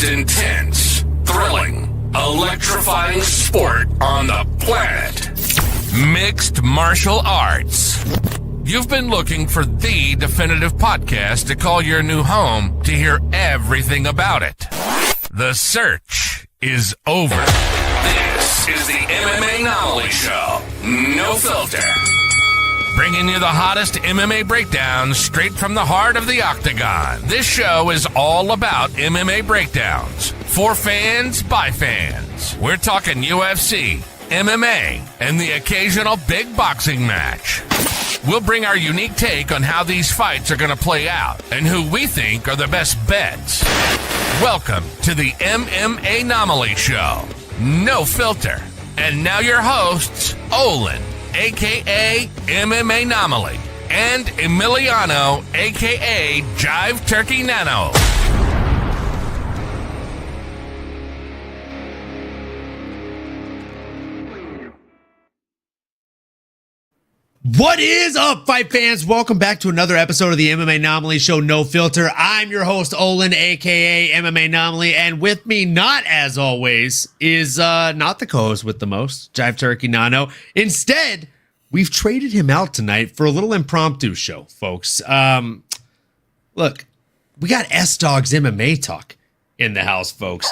intense, thrilling, electrifying sport on the planet. Mixed martial arts. You've been looking for the definitive podcast to call your new home to hear everything about it. The search is over. This is the MMAnomaly Show. No filter. Bringing you the hottest MMA breakdowns straight from the heart of the octagon. This show is all about MMA breakdowns. For fans, by fans. We're talking UFC, MMA, and the occasional big boxing match. We'll bring our unique take on how these fights are going to play out and who we think are the best bets. Welcome to the MMAnomaly Show. No filter. And now your hosts, Olin, a.k.a. MMAnomaly, and Emiliano, a.k.a. Jive Turkey Nano. What is up, fight fans? Welcome back to another episode of the MMAnomaly Show, No Filter. I'm your host, Olin, a.k.a. MMAnomaly, and with me, not as always, is not the co-host with the most, Jive Turkey Nano. Instead, we've traded him out tonight for a little impromptu show, folks. Look, we got S-Dog's MMA talk in the house, folks.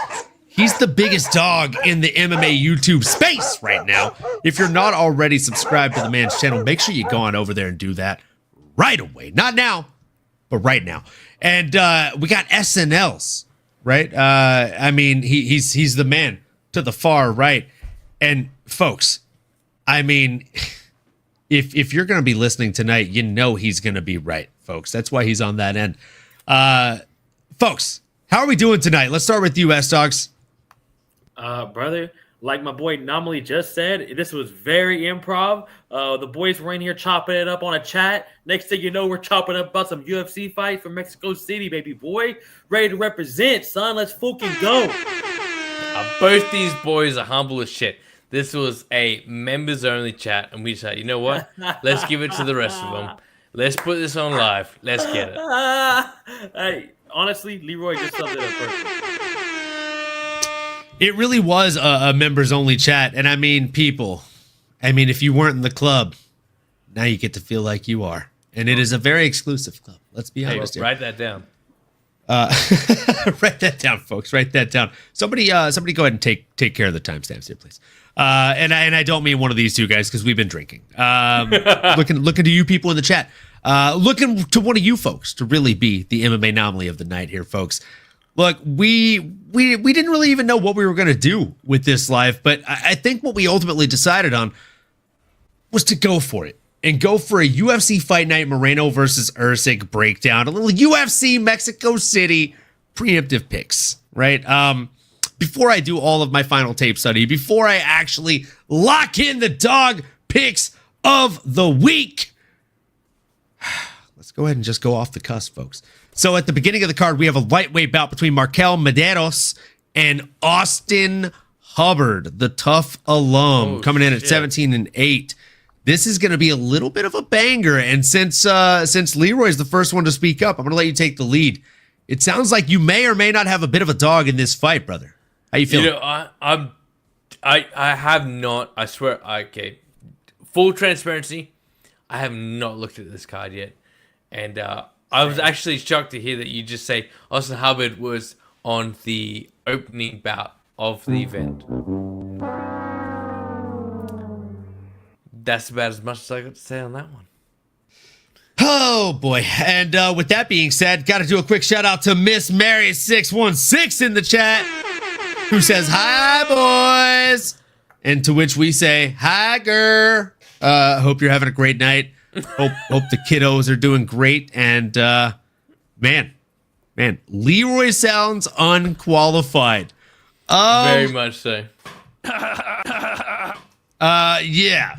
He's the biggest dog in the MMA YouTube space right now. If you're not already subscribed to the man's channel, make sure you go on over there and do that right away. Not now, but right now. And we got SNLs, right? I mean, he's the man to the far right. And folks, I mean, if you're going to be listening tonight, you know he's going to be right, folks. That's why he's on that end. Folks, how are we doing tonight? Let's start with you, S-Dogs. Brother, like my boy Anomaly just said, this was very improv. The boys were in here chopping it up on a chat. Next thing you know, we're chopping up about some UFC fight from Mexico City, baby boy. Ready to represent, son. Let's fucking go. Both these boys are humble as shit. This was a members-only chat, and we said, you know what? Let's give it to the rest of them. Let's put this on live. Let's get it. Hey, honestly, Leroy just summed it up perfect. It really was a members-only chat, and I mean, people, if you weren't in the club, now you get to feel like you are, and it is a very exclusive club. Let's be honest. Write that down. Write that down, folks. Write that down. Somebody go ahead and take care of the timestamps here, please. And I don't mean one of these two guys because we've been drinking. Looking to you people in the chat. Looking to one of you folks to really be the MMAnomaly of the night here, folks. Look, we didn't really even know what we were going to do with this live, but I think what we ultimately decided on was to go for it and go for a UFC Fight Night Moreno versus Usyk breakdown, a little UFC Mexico City preemptive picks, right? Before I do all of my final tape study, before I actually lock in the dog picks of the week, let's go ahead and just go off the cusp, folks. So at the beginning of the card, we have a lightweight bout between Markel Medeiros and Austin Hubbard, the tough alum, coming in at 17-8. This is going to be a little bit of a banger, and since Leroy's the first one to speak up, I'm going to let you take the lead. It sounds like you may or may not have a bit of a dog in this fight, brother. How you feeling? You know, I have not. I swear. Okay, full transparency, I have not looked at this card yet, and I was actually shocked to hear that you just say Austin Hubbard was on the opening bout of the event. That's about as much as I got to say on that one. Oh, boy. And with that being said, got to do a quick shout out to Miss Mary616 in the chat, who says, "Hi, boys." And to which we say, "Hi, girl. Hope you're having a great night. Hope the kiddos are doing great." And man, Leroy sounds unqualified. Very much so. Yeah.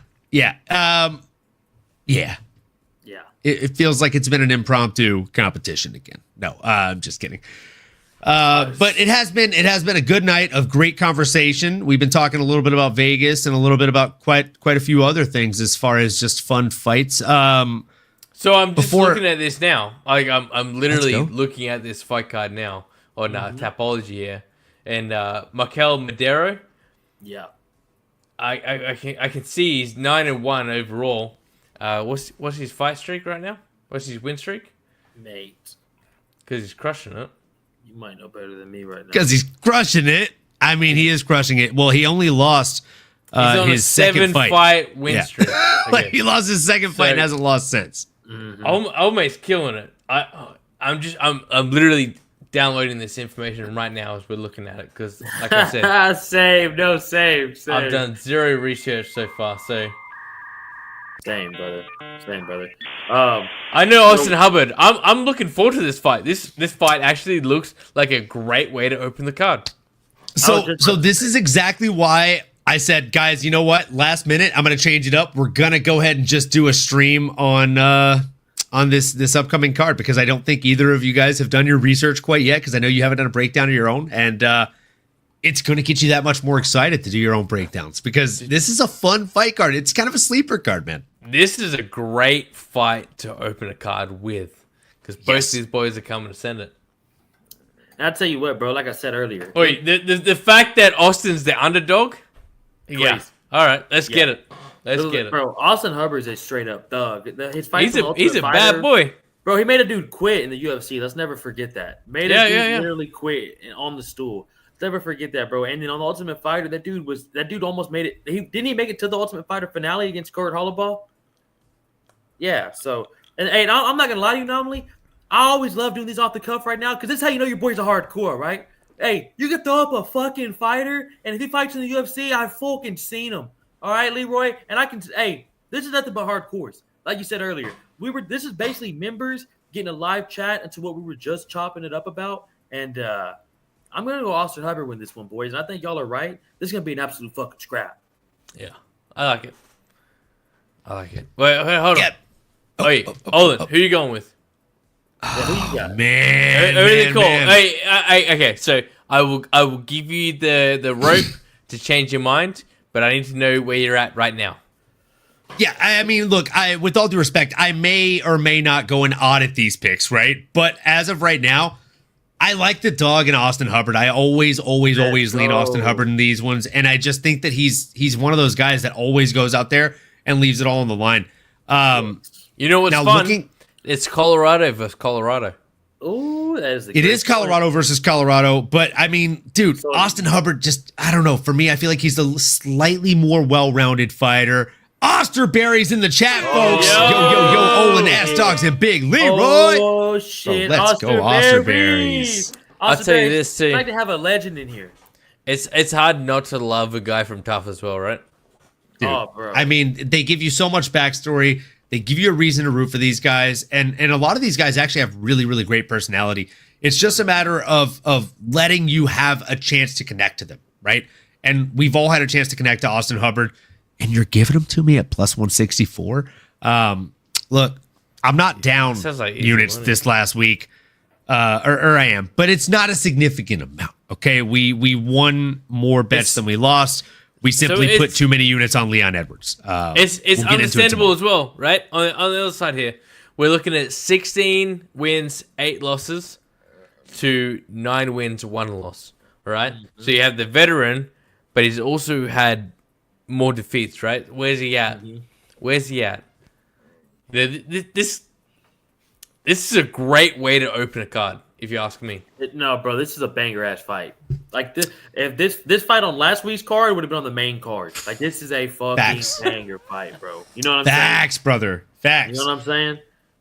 It feels like it's been an impromptu competition again. No, I'm just kidding. But it has been a good night of great conversation. We've been talking a little bit about Vegas and a little bit about quite a few other things as far as just fun fights. So I'm just looking at this now. Like I'm literally looking at this fight card now. or Tapology here, and Mikel Madero. Yeah. I can see he's 9-1 overall. What's his fight streak right now? What's his win streak? Mate, Because he's crushing it. you might know better than me right now. Because he's crushing it. I mean, he is crushing it. Well, he only lost He's on his a second fight. 7-fight win streak. Like, Okay. he lost his second fight and hasn't lost since. Almost killing it. I'm literally downloading this information right now as we're looking at it because, like I said, same. I've done zero research so far. So Same, brother. I know Austin Hubbard. I'm looking forward to this fight. This fight actually looks like a great way to open the card. So this is exactly why I said, guys, you know what? Last minute, I'm going to change it up. We're going to go ahead and just do a stream on this upcoming card because I don't think either of you guys have done your research quite yet because I know you haven't done a breakdown of your own. And it's going to get you that much more excited to do your own breakdowns because this is a fun fight card. It's kind of a sleeper card, man. This is a great fight to open a card with because both these boys are coming to send it. And I'll tell you what, bro. Like I said earlier. Wait, the fact that Austin's the underdog? Yeah. Crazy. All right, let's get it. Let's get it. Bro, Austin Hubbard's a straight up thug. His fight He's a bad boy. Bro, he made a dude quit in the UFC. Let's never forget that. Made a dude literally quit on the stool. Never forget that, bro. And then on the Ultimate Fighter, that dude almost made it. Didn't he make it to the Ultimate Fighter finale against Kurt Holloway? Yeah. So, and I'm not gonna lie to you, Anomaly. I always love doing these off the cuff right now because this is how you know your boys are hardcore, right? Hey, you can throw up a fucking fighter, and if he fights in the UFC, I've fucking seen him. All right, Leroy, and I can. Hey, this is nothing but hardcores. Like you said earlier, This is basically members getting a live chat into what we were just chopping it up about, and I'm gonna go Austin Hubbard win this one, boys. And I think y'all are right. This is gonna be an absolute fucking scrap. Yeah, I like it. Wait, hold on. Wait, hold on. Who you going with? Who you got? Man, Everything cool. man. Hey, okay. So I will give you the rope to change your mind, but I need to know where you're at right now. Yeah, I mean, look, with all due respect, I may or may not go and audit these picks, right? But as of right now, I like the dog in Austin Hubbard. I always lean Austin Hubbard in these ones, and I just think that he's one of those guys that always goes out there and leaves it all on the line. You know what's now fun? It's Colorado versus Colorado. Oh, that is. It is Colorado versus Colorado, but I mean, dude, Austin Hubbard just, I don't know. For me, I feel like he's a slightly more well-rounded fighter. Osterberry's in the chat, folks. Yo, Olin, S-Dogs, and Big Leroy. Oh, shit. Bro, let's go, Osterberry's. I'll tell you this, too. I'd like to have a legend in here. It's hard not to love a guy from Tough as well, right? Dude, bro. I mean, they give you so much backstory. They give you a reason to root for these guys. And a lot of these guys actually have really, really great personality. It's just a matter of letting you have a chance to connect to them, right? And we've all had a chance to connect to Austin Hubbard. And you're giving them to me at plus 164. Look, I'm not down like units money. this last week, or I am, but it's not a significant amount. Okay, we won more bets than we lost. We simply put too many units on Leon Edwards. It's we'll understandable as well, right? On the other side here, we're looking at 16 wins, 8 losses, to 9 wins, 1 loss. Right? So you have the veteran, but he's also had more defeats, right? Where's he at? Where's he at? This is a great way to open a card, if you ask me. No, bro, this is a banger ass fight. Like this, if this fight on last week's card would have been on the main card. Like this is a fucking banger fight, bro. You know what I'm saying? Facts, brother. Facts. You know what I'm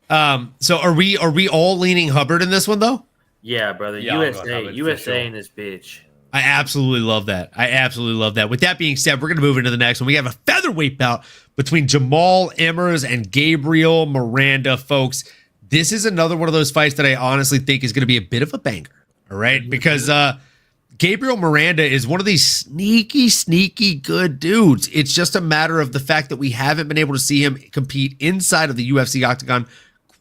saying? So are we all leaning Hubbard in this one though? Yeah, brother. Yeah, USA in this bitch. I absolutely love that. With that being said, we're going to move into the next one. We have a featherweight bout between Jamal Emmers and Gabriel Miranda, folks. This is another one of those fights that I honestly think is going to be a bit of a banger, all right? Because Gabriel Miranda is one of these sneaky good dudes. It's just a matter of the fact that we haven't been able to see him compete inside of the UFC octagon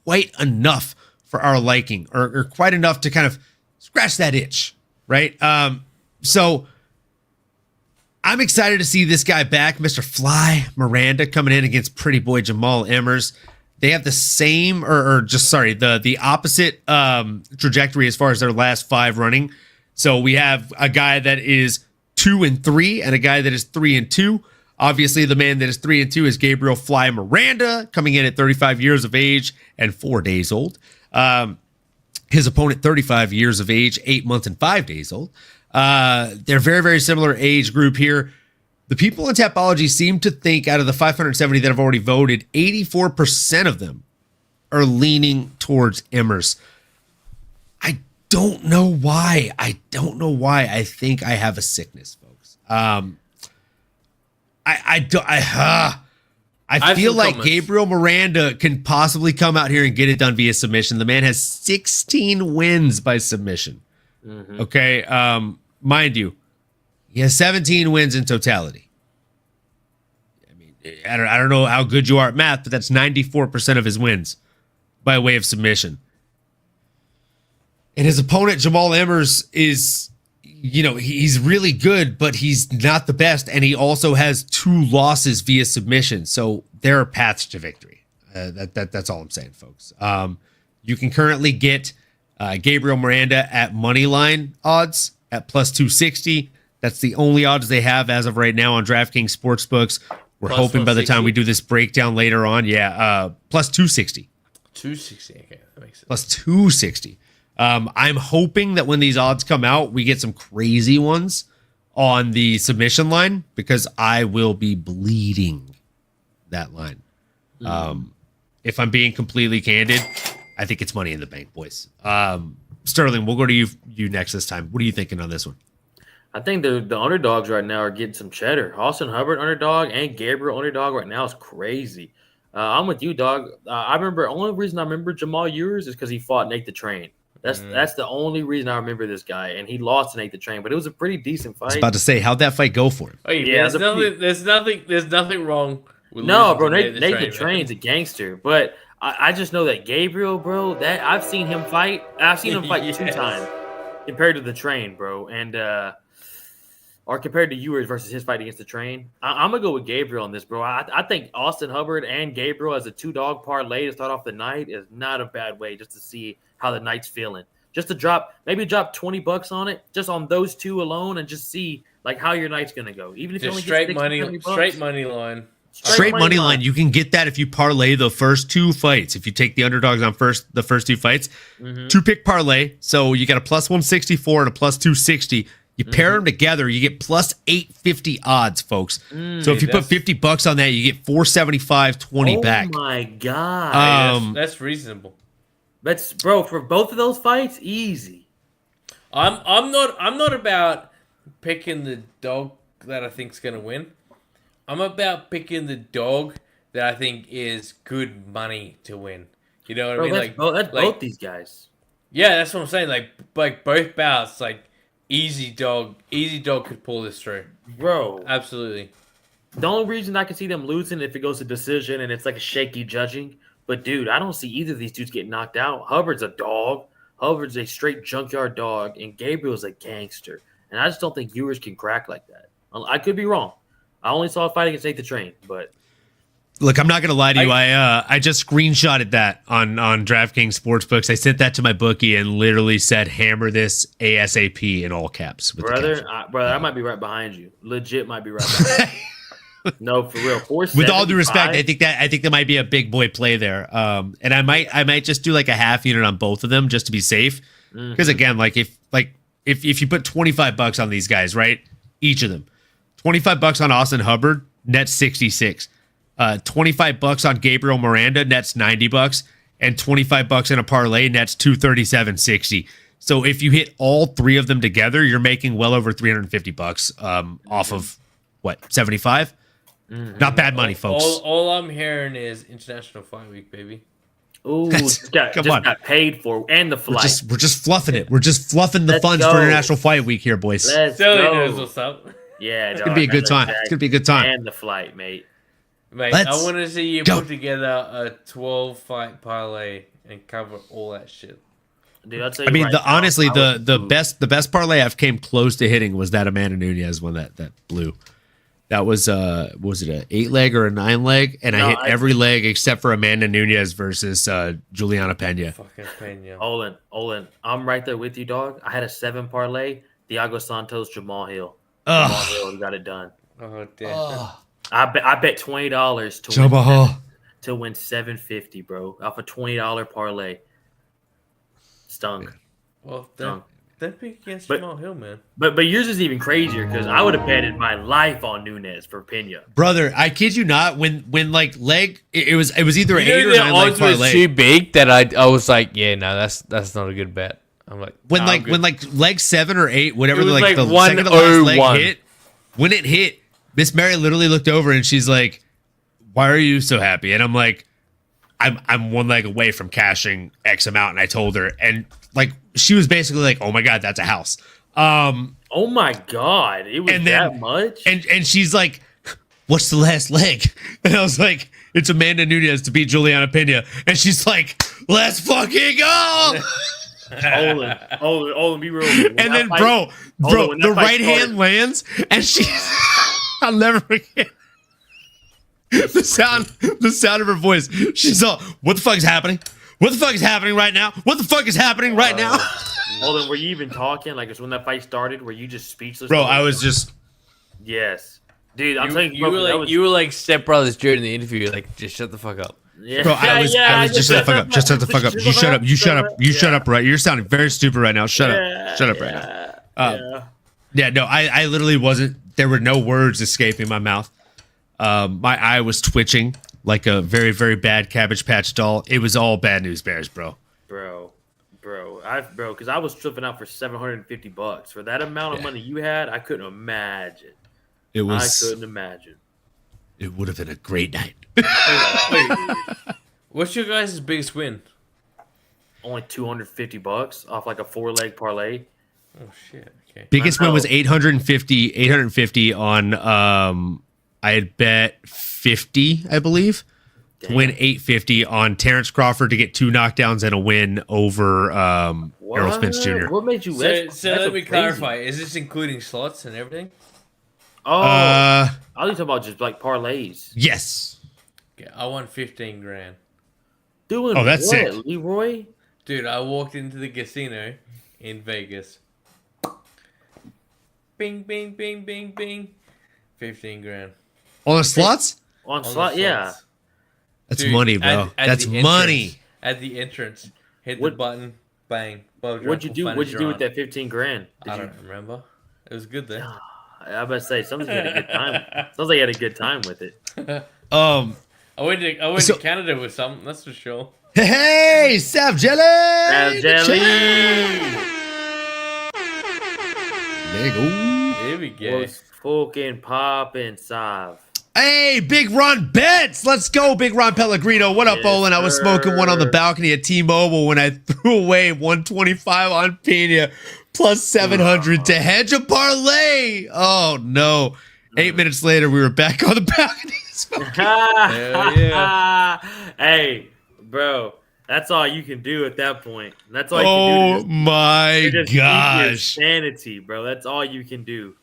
quite enough for our liking, or quite enough to kind of scratch that itch, right? So I'm excited to see this guy back, Mr. Fly Miranda, coming in against pretty boy Jamal Emmers. they have the same, or just sorry, the opposite trajectory as far as their last 5 running. So we have a guy that is 2-3 and a guy that is 3-2. Obviously, the man that is 3-2 is Gabriel Fly Miranda, coming in at 35 years of age and 4 days old. His opponent, 35 years of age, 8 months and 5 days old. They're very, very similar age group here. The people in Tapology seem to think out of the 570 that have already voted, 84% of them are leaning towards Emmers. I don't know why. I think I have a sickness, folks. I feel like Gabriel Miranda can possibly come out here and get it done via submission. The man has 16 wins by submission. Mm-hmm. Okay. Mind you, he has 17 wins in totality. I mean, I don't know how good you are at math, but that's 94% of his wins by way of submission. And his opponent, Jamal Emmers, is, he's really good, but he's not the best. And he also has 2 losses via submission. So there are paths to victory. That's all I'm saying, folks. You can currently get Gabriel Miranda at moneyline odds at plus 260. That's the only odds they have as of right now on DraftKings Sportsbooks. We're plus hoping by the time we do this breakdown later on, plus 260. 260, okay, that makes sense. Plus 260. I'm hoping that when these odds come out, we get some crazy ones on the submission line, because I will be bleeding that line. If I'm being completely candid, I think it's money in the bank, boys. Sterling, we'll go to you next this time. What are you thinking on this one? I think the underdogs right now are getting some cheddar. Austin Hubbard underdog and Gabriel underdog right now is crazy. I'm with you, dog. Only reason I remember Jamal Ewers is because he fought Nate the Train. That's the only reason I remember this guy, and he lost to Nate the Train, but it was a pretty decent fight. I was about to say, how'd that fight go for him? Oh, yeah, there's nothing wrong with bro. Nate the Train's a gangster, but I just know that Gabriel, bro. That I've seen him fight. I've seen him fight 2 times compared to the Train, bro, and or compared to Ewers versus his fight against the Train. I'm gonna go with Gabriel on this, bro. I think Austin Hubbard and Gabriel as a 2-dog parlay to start off the night is not a bad way just to see how the night's feeling. Just to drop $20 on it, just on those 2 alone, and just see like how your night's gonna go. Even if you only straight get money line. Straight money line. You can get that if you parlay the first 2 fights. If you take the underdogs on the first 2 fights, 2-pick parlay. So you got a plus 164 and a plus 260. You pair them together, you get plus 850 odds, folks. So if you put $50 on that, you get 475, 20 back. Oh my god, that's reasonable. That's, bro, for both of those fights, easy. I'm not about picking the dog that I think's gonna win. I'm about picking the dog that I think is good money to win. You know what I mean? That's both these guys. Yeah, that's what I'm saying. Like both bouts, like easy dog could pull this through. Bro. Absolutely. The only reason I can see them losing if it goes to decision and it's like a shaky judging. But dude, I don't see either of these dudes getting knocked out. Hubbard's a dog. Hubbard's a straight junkyard dog, and Gabriel's a gangster. And I just don't think Ewers can crack like that. I could be wrong. I only saw a fight against Nate the Train, but look, I'm not gonna lie to you. I just screenshotted that on DraftKings Sportsbooks. I sent that to my bookie and literally said, "Hammer this ASAP" in all caps. With brother, I might be right behind you. Legit, might be right behind you. No, for real. With all due respect, I think that might be a big boy play there. And I might just do like a half unit on both of them just to be safe. Because again, if you put $25 on these guys, right, each of them, $25 on Austin Hubbard, nets 66. $25 on Gabriel Miranda, nets $90, and $25 in a parlay, nets 237.60. So if you hit all 3 of them together, you're making well over $350 off of what, 75? Not bad money, folks. All I'm hearing is International Fight Week, baby. Ooh, got paid for, and the flight. We're just fluffing it. We're just fluffing the funds for International Fight Week here, boys. Let's go. Knows what's up. Yeah, it's gonna be a good time. It's gonna be a good time. And the flight, mate. Mate, I want to see you put together a 12-fight parlay and cover all that shit. Dude, I'll tell you. I mean, right honestly, the best parlay I've came close to hitting was that Amanda Nunez one that blew. That was it an 8-leg or a 9-leg? And I hit every leg except for Amanda Nunes versus Juliana Pena. Fucking Pena. Olin, I'm right there with you, dog. I had a 7 parlay. Thiago Santos, Jamal Hill. Ugh. Jamal Hill got it done. Oh damn. I bet $20 to win $750, bro, off a $20 parlay. Stunk. Well, then pick against But- Jamal Hill, man. But yours is even crazier because I would have betted my life on Nunes for Pena. Brother, I kid you not. When like leg, it was either an 8 or the 9-leg odds were parlay. too big that I was like, yeah, no, that's not a good bet. I'm like, When nah, I'm good. when leg 7 or 8, whatever, It was like the like second to last leg 101. hit. When it hit, Miss Mary literally looked over and she's like, "Why are you so happy?" And I'm like, "I'm 1 leg away from cashing X amount." And I told her, and like she was basically like, "Oh my god, that's a house." Oh my god, it was And then- that much? And she's like, "What's the last leg?" And I was like, "It's Amanda Nunes to beat Juliana Pena." And she's like, "Let's fucking go!" Olin, be real. With me. When And that then, fight- bro, when that the fight right hand started- lands, and she, I'll never forget the sound of her voice. She's all, "What the fuck is happening? What the fuck is happening right now? What the fuck is happening right now?" Olin, were you even talking? Like, it's when that fight started, were you just speechless? Bro, I was just, Yes. Dude, I'm telling you were like stepbrothers during the interview. You're like, just shut the fuck up. Yeah. bro, I was just shut the fuck up. Just shut the fuck up. You shut up. You shut up. You shut up, right? You're sounding very stupid right now. Shut up. Shut up right now. Yeah, no, I literally wasn't. There were no words escaping my mouth. My eye was twitching like a very, very bad Cabbage Patch doll. It was all bad news bears, bro. Bro, because I was tripping out for $750 for that amount of money you had. I couldn't imagine. It I was. couldn't imagine. It would have been a great night. What's your guys' biggest win? Only $250 off like a 4-leg parlay. Oh shit. Okay. Biggest I win was know. 850 on I had bet 50, I believe. To win 850 on Terrence Crawford to get 2 knockdowns and a win over Errol Spence Jr. What made you? So that's let me crazy. clarify. Is this including slots and everything? Oh, I was talking about just like parlays. Yes. Okay, I won 15 grand. Doing Oh, that's what, sick. Leroy? Dude, I walked into the casino in Vegas. Bing, bing, bing, bing, bing. 15 grand. On the slots? On On the slot, yeah. slots. That's Dude, money, bro. at That's the money. entrance- At the entrance, hit What- the button, bang. What'd you do? What'd you do with that 15 grand? I don't remember. It was good though. I was about to say something had a good time. Sounds like you had a good time with it. Um, I went So- to Canada with something, that's for sure. hey, Sav Jelly! Jelly! There you go. There we go. Was fucking popping, Sav. Hey, Big Ron Betts. Let's go, Big Ron Pellegrino. What up, Yes, Olin? I was smoking one on the sir. balcony at T-Mobile when I threw away 125 on Pena plus 700 to hedge a parlay. Oh, no. 8 minutes later, we were back on the balcony. Hell yeah. Hey, bro, that's all you can do at that point. That's all you Oh, can do. my To just keep your gosh. sanity, bro. That's all you can do.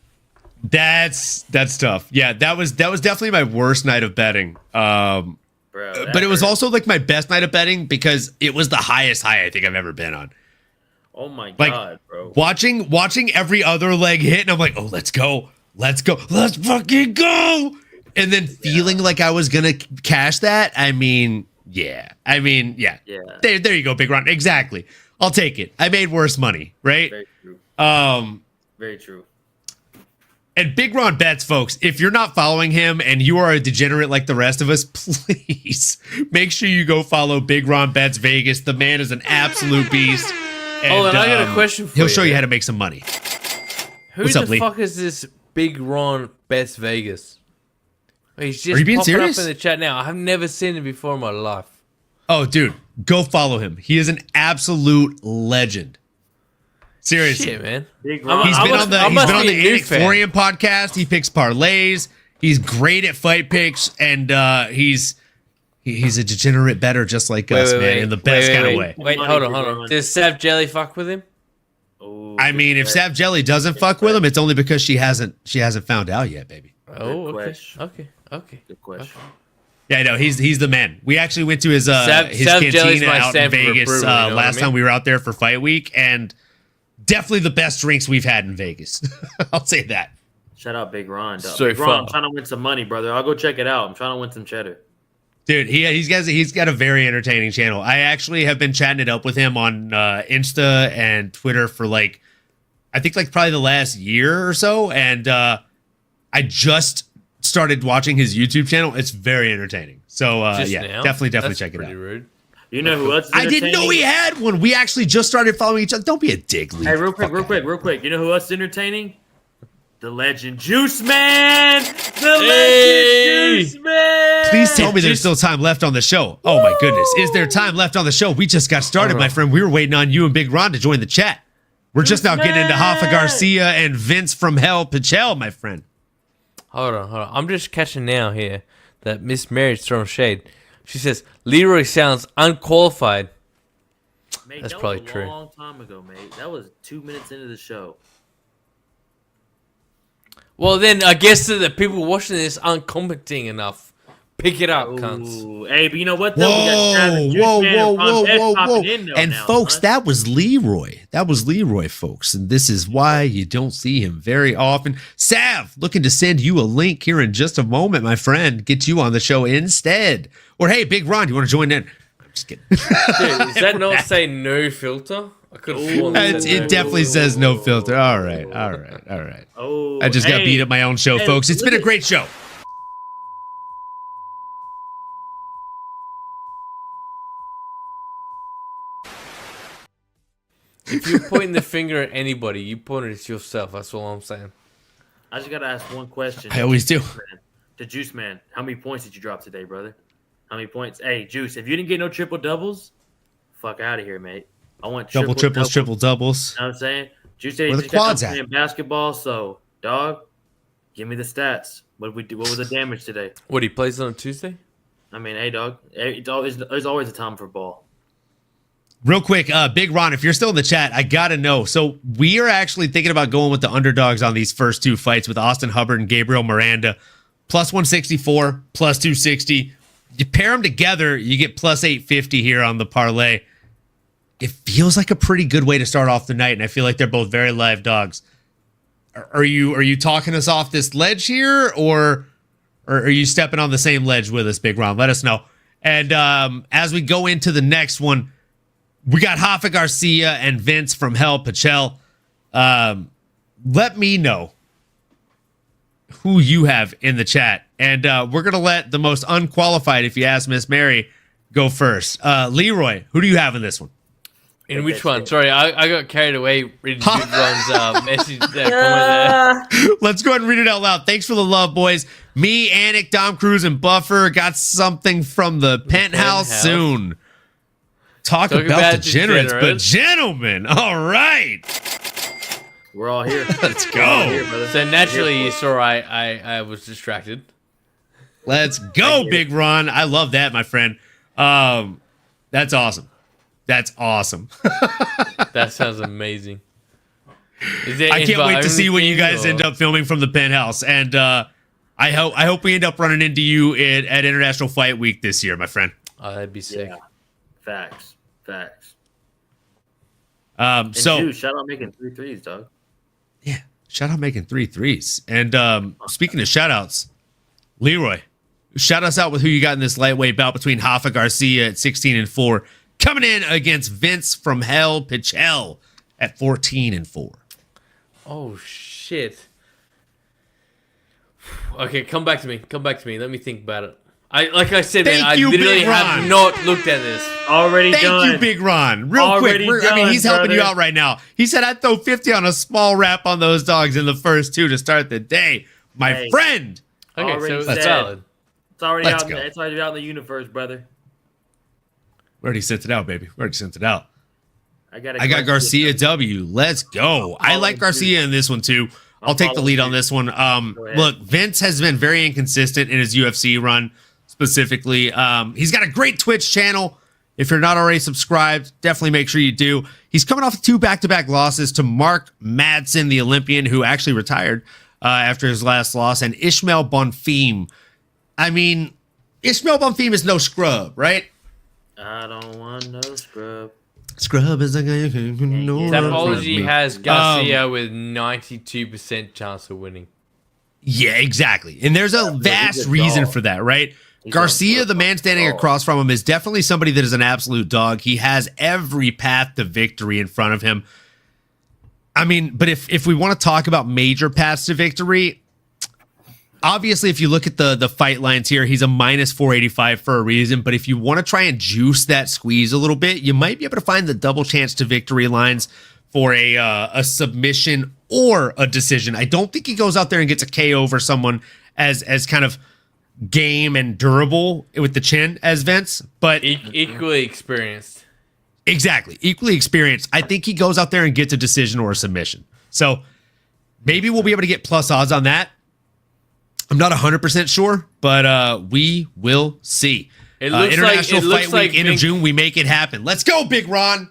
That's tough. Yeah, that was definitely my worst night of betting. Bro, But it was also like my best night of betting because it was the highest high I think I've ever been on. oh my like, god, bro. Watching every other leg hit, and I'm like, oh, let's go, let's fucking go. And then feeling like I was gonna cash that. I mean, yeah. Yeah. There you go, Big Ron. Exactly. I'll take it. I made worse money, right? Very true. Very true. And Big Ron Betts, folks, if you're not following him and you are a degenerate like the rest of us, please make sure you go follow Big Ron Betts Vegas. The man is an absolute beast. Oh, and I got a question for He'll you. show you how to make some money. Who What's the up, Lee? fuck is this Big Ron Best Vegas? He's just Are you being popping serious? up in the chat now. I've never seen him before in my life. Oh, dude, go follow him. He is an absolute legend. Seriously. Shit, man. Big I'm- Ron. He's I been must- on the I he's must been on be the a new Nick fan. Florian podcast. He picks parlays. He's great at fight picks, and he's a degenerate bettor just like us, man, in the best kind of way. Wait, Money, hold on, Big hold on. Ron. Does Sav Jelly fuck with him? Oh, I mean, if Sav Jelly doesn't fuck with him, it's only because she hasn't found out yet, baby. Oh, Good okay. question. Okay. Good question. Yeah, no, he's the man. We actually went to his Sav Jelly's cantina my out in Stanford Vegas brewer, you know what I last mean? time we were out there for fight week, and definitely the best drinks we've had in Vegas. I'll say that. Shout out Big Ron. Dog. So Big Ron, far. I'm trying to win some money, brother. I'll go check it out. I'm trying to win some cheddar. Dude, he's got a very entertaining channel. I actually have been chatting it up with him on Insta and Twitter for I think probably the last year or so, and I just started watching his YouTube channel. It's very entertaining. So Just yeah, now? definitely That's check it pretty out. rude. You know who else is I didn't know he entertaining? had one. We actually just started following each other. Don't be a dick, Lee. Hey, real quick. You know who else is entertaining? The legend Juice Man! The legend Juice Man! Please tell me there's still time left on the show. Oh my goodness. Is there time left on the show? We just got started, my friend. We were waiting on you and Big Ron to join the chat. We're just now getting into Hoffa Garcia and Vince from Hell Pichel, my friend. Hold on. I'm just catching now here that Miss Mary's throwing shade. She says Leroy sounds unqualified. Mate, That's that probably was a true. long time ago, mate. That was 2 minutes into the show. Well, then I guess that the people watching this aren't commenting enough. Pick it up, cunts. Ooh. Hey, but you know what, though? We got Savage Juice Man and Pompez popping in, though, And now, folks, son. that was Leroy. That was Leroy, folks. And this is why you don't see him very often. Sav, looking to send you a link here in just a moment, my friend. Get you on the show instead. Or hey, Big Ron, you want to join in? I'm just kidding. Dude, does that not say no filter? I could have sworn it said no It definitely says no filter. All right. Oh, I just got beat at my own show, hey, folks. It's look been a at- great show. If you're pointing the finger at anybody, you point it at yourself. That's all I'm saying. I just got to ask one question. I always do. To Juice Man, how many points did you drop today, brother? How many points? Hey, Juice, if you didn't get no triple doubles, fuck out of here, mate. I want Double triples, triple doubles. You know what I'm saying? Juice said Where he the just got quads done at? playing basketball, so, dog, give me the stats. What we do? What was the damage today? What, he plays on a Tuesday? I mean, hey, dog, there's always a time for ball. Real quick, Big Ron, if you're still in the chat, I gotta know. So we are actually thinking about going with the underdogs on these first two fights with Austin Hubbard and Gabriel Miranda. Plus 164, plus 260. You pair them together, you get plus 850 here on the parlay. It feels like a pretty good way to start off the night, and I feel like they're both very live dogs. Are you talking us off this ledge here, or are you stepping on the same ledge with us, Big Ron? Let us know. And as we go into the next one, we got Hoffa Garcia and Vince from Hell Pichel. Let me know who you have in the chat. And we're going to let the most unqualified, if you ask Miss Mary, go first. Leroy, who do you have in this one? In which one? Sorry, I got carried away reading Big Ron's message there, comment there. Let's go ahead and read it out loud. Thanks for the love, boys. Me, Anik, Dom Cruz, and Buffer got something from the penthouse soon. Talk about degenerates, but gentlemen, all right. We're all here. Let's We're all go. here, brother. So naturally, Here you for it. saw I was distracted. Let's go, Big Ron. I love that, my friend. That's awesome. That's awesome. That sounds amazing. I can't wait to see what you guys end up filming from the penthouse. And I hope we end up running into you at International Fight Week this year, my friend. Oh, that'd be sick. Yeah. Facts. So Dude, shout out making 3 threes, dog. yeah, shout out making 3 threes. And speaking of shout outs, Leroy, shout us out with who you got in this lightweight bout between Hoffa Garcia at 16-4, coming in against Vince from Hell Pichel at 14-4. Oh shit. Okay, come back to me. Let me think about it. Like I said, man, I Thank you, literally Big have Ron. not looked at this. Already Thank done. you, Big Ron. Real Already quick, he's done, helping you brother. out right now. He said I'd throw 50 on a small wrap on those dogs in the first 2 to start the day. My Hey. friend. Okay, Already so said. that's solid. It's already Let's out. go. It's already out in the universe, brother. We already sent it out, baby. We already sent it out. I got Garcia W. Let's go. I like following Garcia in this one too. I'll take the following lead on suit. this one. ahead. Look, Vince has been very inconsistent in his UFC run, specifically. He's got a great Twitch channel. If you're not already subscribed, definitely make sure you do. He's coming off 2 back-to-back losses to Mark Madsen, the Olympian, who actually retired. after his last loss, and Ishmael Bonfim. I mean, Ishmael Bonfim is no scrub, right? I don't want no scrub. Scrub is a guy who knows. Tapology has Garcia with 92% chance of winning. Yeah, exactly. And there's a vast reason for that, right? Garcia, the man standing across from him, is definitely somebody that is an absolute dog. He has every path to victory in front of him. I mean, but if we want to talk about major paths to victory, obviously, if you look at the fight lines here, he's a minus 485 for a reason. But if you want to try and juice that squeeze a little bit, you might be able to find the double chance to victory lines for a submission or a decision. I don't think he goes out there and gets a KO over someone as kind of game and durable with the chin as Vince, but equally experienced. Exactly, equally experienced. I think he goes out there and gets a decision or a submission. So maybe we'll be able to get plus odds on that. I'm not 100% sure, but we will see. It looks International like, Fight Week, end of June, we make it happen. Let's go, Big Ron.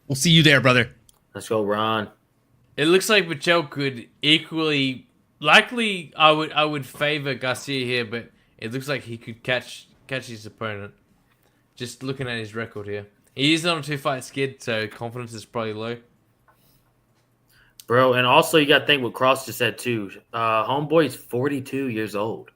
We'll see you there, brother. Let's go, Ron. It looks like Michelle could equally, likely, I would favor Garcia here, but it looks like he could catch his opponent. Just looking at his record here, he is on a 2-fight skid, so confidence is probably low. Bro, and also you got to think what Cross just said too. Homeboy's 42 years old.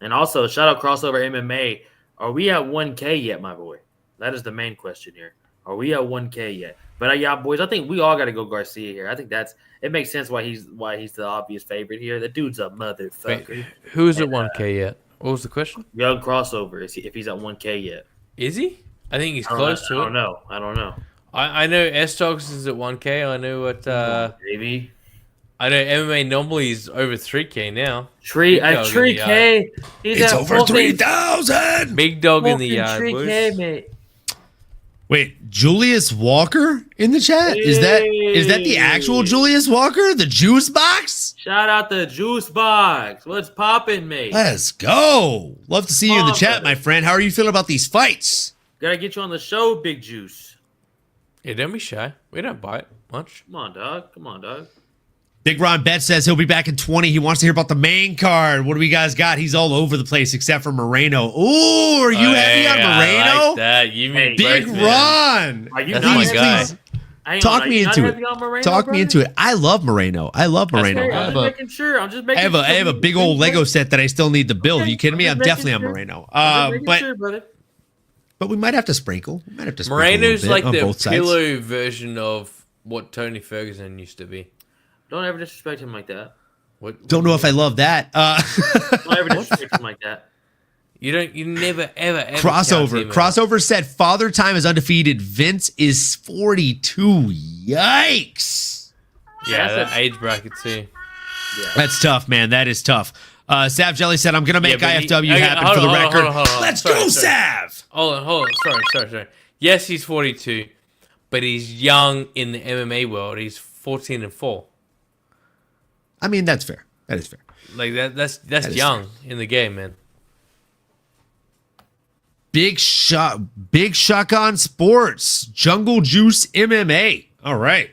And also, shout out Crossover MMA. Are we at 1K yet, my boy? That is the main question here. Are we at 1K yet? But yeah, boys, I think we all got to go Garcia here. I think it makes sense why he's the obvious favorite here. The dude's a motherfucker. Wait, who's at 1K yet? What was the question? Young Crossover, if he's at 1K yet. Is he? I think he's close to it. I don't know. I know S-Dogs is at 1K. I know what... Maybe. I know MMAnomaly is over 3K now. 3K? It's over 3,000! Big dog in the yard, 3K, boys. mate. Wait, Julius Walker in the chat? Is that the actual Julius Walker? The juice box? Shout out the juice box. What's poppin', mate? Let's go. Love to see you in the chat, my friend. How are you feeling about these fights? Gotta get you on the show, Big Juice. Yeah, don't be shy. We don't bite much. Come on, dog. Big Ron Bet says he'll be back in 20. He wants to hear about the main card. What do we guys got? He's all over the place except for Moreno. Ooh, are you heavy on Moreno? I like that. You mean Big Ron. Are you That's my guy. Talk me into it. Talk me into it. I love Moreno. I'm just I have a big old Lego set that I still need to build. Are you kidding me? I'm definitely on Moreno. But we might have to sprinkle. Moreno's like the pillow version of what Tony Ferguson used to be. Don't ever disrespect him like that. Don't know if I love that. Don't ever disrespect him like that. You never ever Crossover said Father Time is undefeated. Vince is 42. Yikes. Yeah, that age bracket too. Yeah. That's tough, man. That is tough. Sav Jelly said, I'm going to make IFW happen for the record. Let's go, Sav! Hold on. Sorry. Yes, he's 42, but he's young in the MMA world. He's 14-4. I mean, that's fair. That is fair. Like that's young in the game, man. Big Shotgun Sports, Jungle Juice MMA. All right.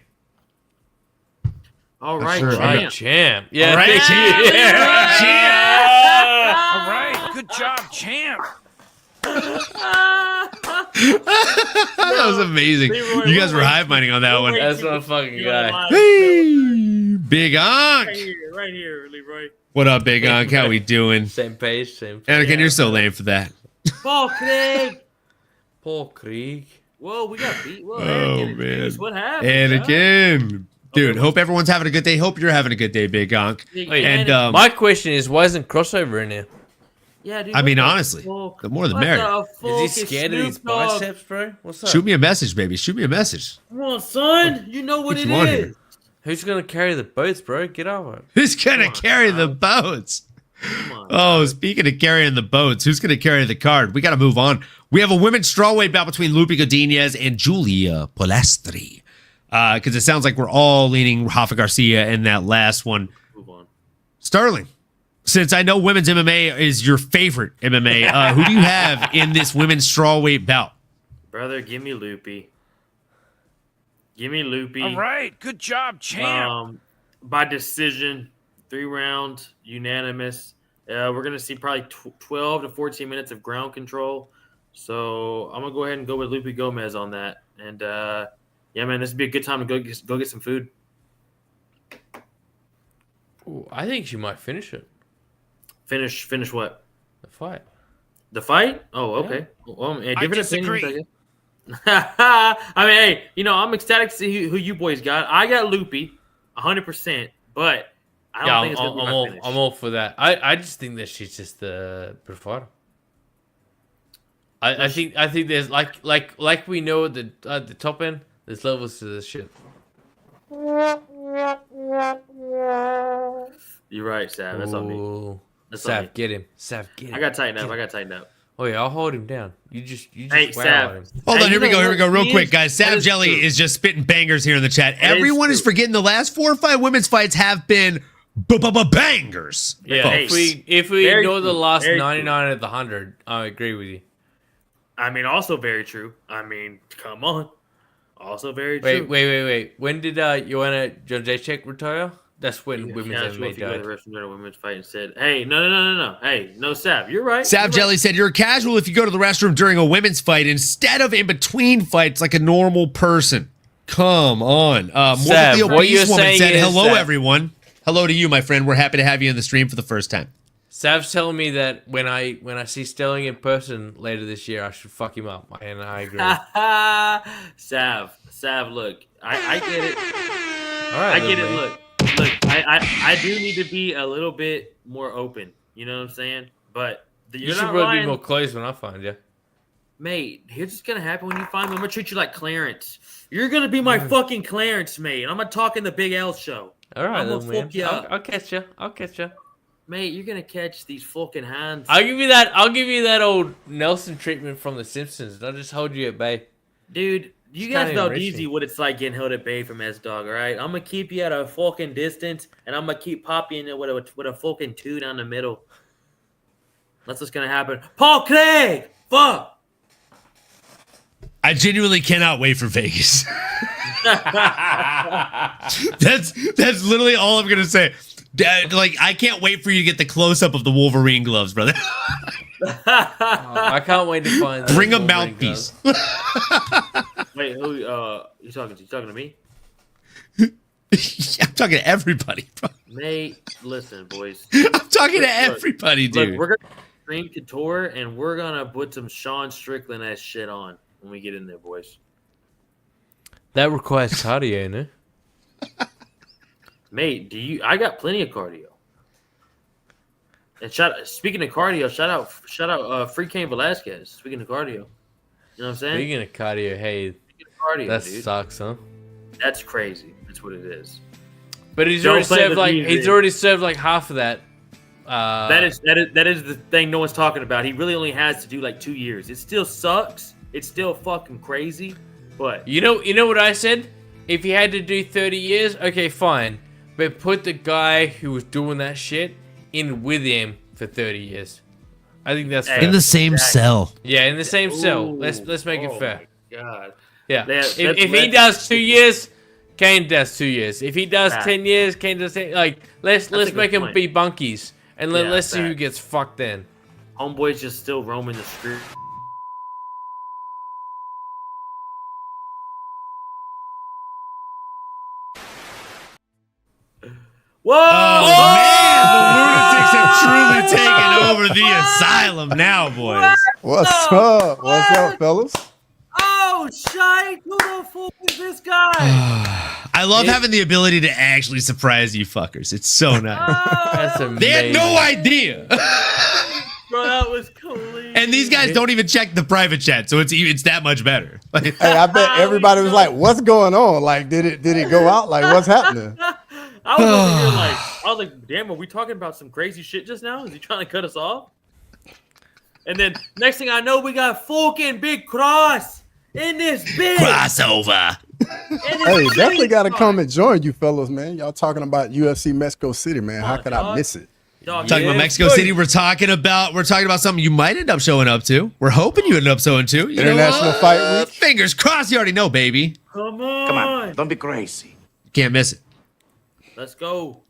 Champ. Yeah, all right, champ. All right, good job, champ. That was amazing. Leroy, you guys were hive minding on that one. That's my fucking guy. Hey, Big Onk. Right here, Leroy. What up, Big Onk? How we doing? Same page. Anakin, you're so lame for that. Paul Krieg. Whoa, we got beat. Whoa, Anakin, man. What happened? Anakin. Dude, hope everyone's having a good day. Hope you're having a good day, Big Onk. And my question is, why isn't Crossover in there? Yeah, dude. I mean, honestly, the more the merrier. Is he scared of these biceps, bro? What's up? Shoot me a message, baby. Shoot me a message. Come on, son. You know what it is. Here. Who's gonna carry the boats, bro? Get over it. Who's gonna carry the boats? Oh, speaking of carrying the boats, who's gonna carry the card? We gotta move on. We have a women's strawweight bout between Lupi Godinez and Julia Polastri. Because it sounds like we're all leaning Rafa Garcia in that last one. Move on. Sterling, since I know women's MMA is your favorite MMA, who do you have in this women's strawweight bout? Brother, give me Lupi. Give me Lupi. All right, good job, champ. By decision, 3-round, unanimous. We're going to see probably 12 to 14 minutes of ground control. So I'm going to go ahead and go with Lupe Gomez on that. And, yeah, man, this would be a good time to go get some food. Ooh, I think she might finish it. Finish what? The fight. The fight? Oh, okay. Yeah. Well, I disagree. I mean, hey, I'm ecstatic to see who you boys got. I got Lupe, 100%, but I don't think it's going to be my finish. I'm all for that. I just think that she's just the preferred. I think there's like we know at the top end, there's levels to this shit. You're right, Sav. That's on me. Ooh. That's on me. Sav, get him. Sav, get him. I got tightened up. Oh yeah, I'll hold him down. You just Hey, wow Sav. him. Hold Hey, on, here we go, real He quick, is- guys. that Sav is Jelly true. is just spitting bangers here in the chat. That is Everyone is true. forgetting the last 4 or 5 women's fights have been bangers. Yeah, Hey, if we very ignore the true, last very 99 of the 100, I agree with you. I mean, also very true. I mean, come on. Also very true. Wait. When did Joanna Jędrzejczyk retire? That's when women's MMA died. The rest of the women's fight and said, "Hey, no. Hey, no, Sav, you're right. Sav You're Jelly said, you're casual if you go to the restroom during a women's fight instead of in between fights like a normal person. Come on. Sav, Morbidly what you're obese woman saying said, is hello, that- everyone. Hello to you, my friend. We're happy to have you in the stream for the first time. Sav's telling me that when I see Sterling in person later this year, I should fuck him up, and I agree. right. Sav, look, I get it. All right, I get it. man. Look, I do need to be a little bit more open. You know what I'm saying? But you're You should not probably lying. be more close when I find you. Mate, here's what's gonna happen when you find me. I'm gonna treat you like Clarence. You're gonna be my fucking Clarence, mate. I'm gonna talk in the Big L show. All right, I'm gonna then, man. fuck you up. I'll catch you. Mate, you're gonna catch these fucking hands. I'll give you that old Nelson treatment from The Simpsons. I'll just hold you at bay. Dude, you It's kinda guys know enriching. easy what it's like getting held at bay from S-Dog, all right? I'm gonna keep you at a fucking distance, and I'm gonna keep popping it with a fucking 2 down the middle. That's what's gonna happen. Paul Craig! Fuck! I genuinely cannot wait for Vegas. That's literally all I'm gonna say. Like, I can't wait for you to get the close up of the Wolverine gloves, brother. I can't wait to find. those Bring a Wolverine mouthpiece. Wait, who you talking to? You talking to me? I'm talking to everybody, bro. Mate, listen, boys. I'm talking to Look, everybody, dude. Look, we're gonna stream Couture, and we're gonna put some Sean Strickland ass shit on when we get in there, boys. That requires cardio, no? Mate, I got plenty of cardio. And speaking of cardio, shout out Free Cain Velasquez. Speaking of cardio. You know what I'm saying? Speaking of cardio, hey, Speaking of cardio, that dude. sucks, huh? That's crazy. That's what it is. But he's Don't already play served with like music. half of that. That is the thing no one's talking about. He really only has to do like 2 years. It still sucks. It's still fucking crazy. But You know what I said? If he had to do 30 years, okay, fine. But put the guy who was doing that shit in with him for 30 years. I think that's fair. In the same cell. Yeah, in the same cell. Ooh, Let's make it fair. My God. Yeah. That's- If he that's- does 2 years, Kane does 2 years. If he does Fact. 10 years, Kane does 10. Like let's good make him point. be bunkies and Yeah, let's see who fact. gets fucked then. Homeboy's just still roaming the street. Whoa! Oh, man, the lunatics have truly taken over the asylum now, boys. What's up? What's up, fellas? Oh, shite! Who the fuck is this guy? I love having the ability to actually surprise you fuckers. It's so nice. That's amazing. They had no idea. Bro, that was clean. And these guys don't even check the private chat, so it's that much better. Like, Hey, I bet everybody was like, "What's going on? Like, did it go out? Like, what's happening?" I was over here like, I was like, damn, are we talking about some crazy shit just now? Is he trying to cut us off? And then next thing I know, we got fucking Big Cross in this bitch. crossover. Hey, definitely got to come and join you, fellas, man. Y'all talking about UFC Mexico City, man? How could I dog. miss it? Dog, Talking about Mexico City, we're talking about something you might end up showing up to. We're hoping you end up showing to. You know, International Fight Week. Fingers crossed. You already know, baby. Come on. Come on, don't be crazy. Can't miss it. Let's go.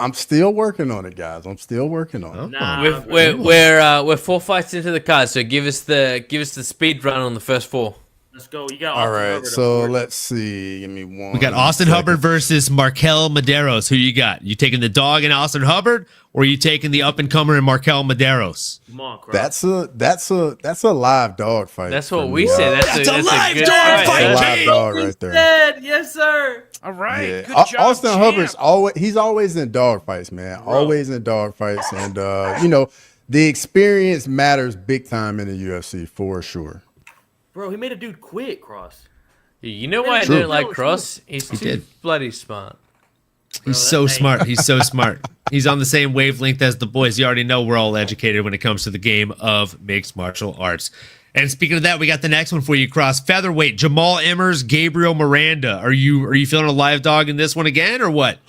I'm still working on it, guys. I'm still working on it. Nah, We're 4 fights into the card, so give us the speed run on the first 4. let's go. You got All Austin right, Hubbard, of so course. let's see. Give me one. We got Austin second. Hubbard versus Markel Medeiros. Who you got? You taking the dog in Austin Hubbard, or are you taking the up and comer in Markel Medeiros? Come on, Cross. That's a live dog fight. That's for what me. we say. That's a live good dog fight, That's a King. live dog right there. Dead. Yes, sir. All right. Yeah. Good job, Austin champ. Hubbard's always in dog fights, man. Always in dog fights, and the experience matters big time in the UFC for sure. Bro, he made a dude quit, Cross. You know why I True. don't like Cross? He's too did. bloody smart. He's so that's- smart. He's so smart. He's on the same wavelength as the boys. You already know we're all educated when it comes to the game of mixed martial arts. And speaking of that, we got the next one for you, Cross. Featherweight, Jamal Emmers, Gabriel Miranda. Are you feeling a live dog in this one again, or what?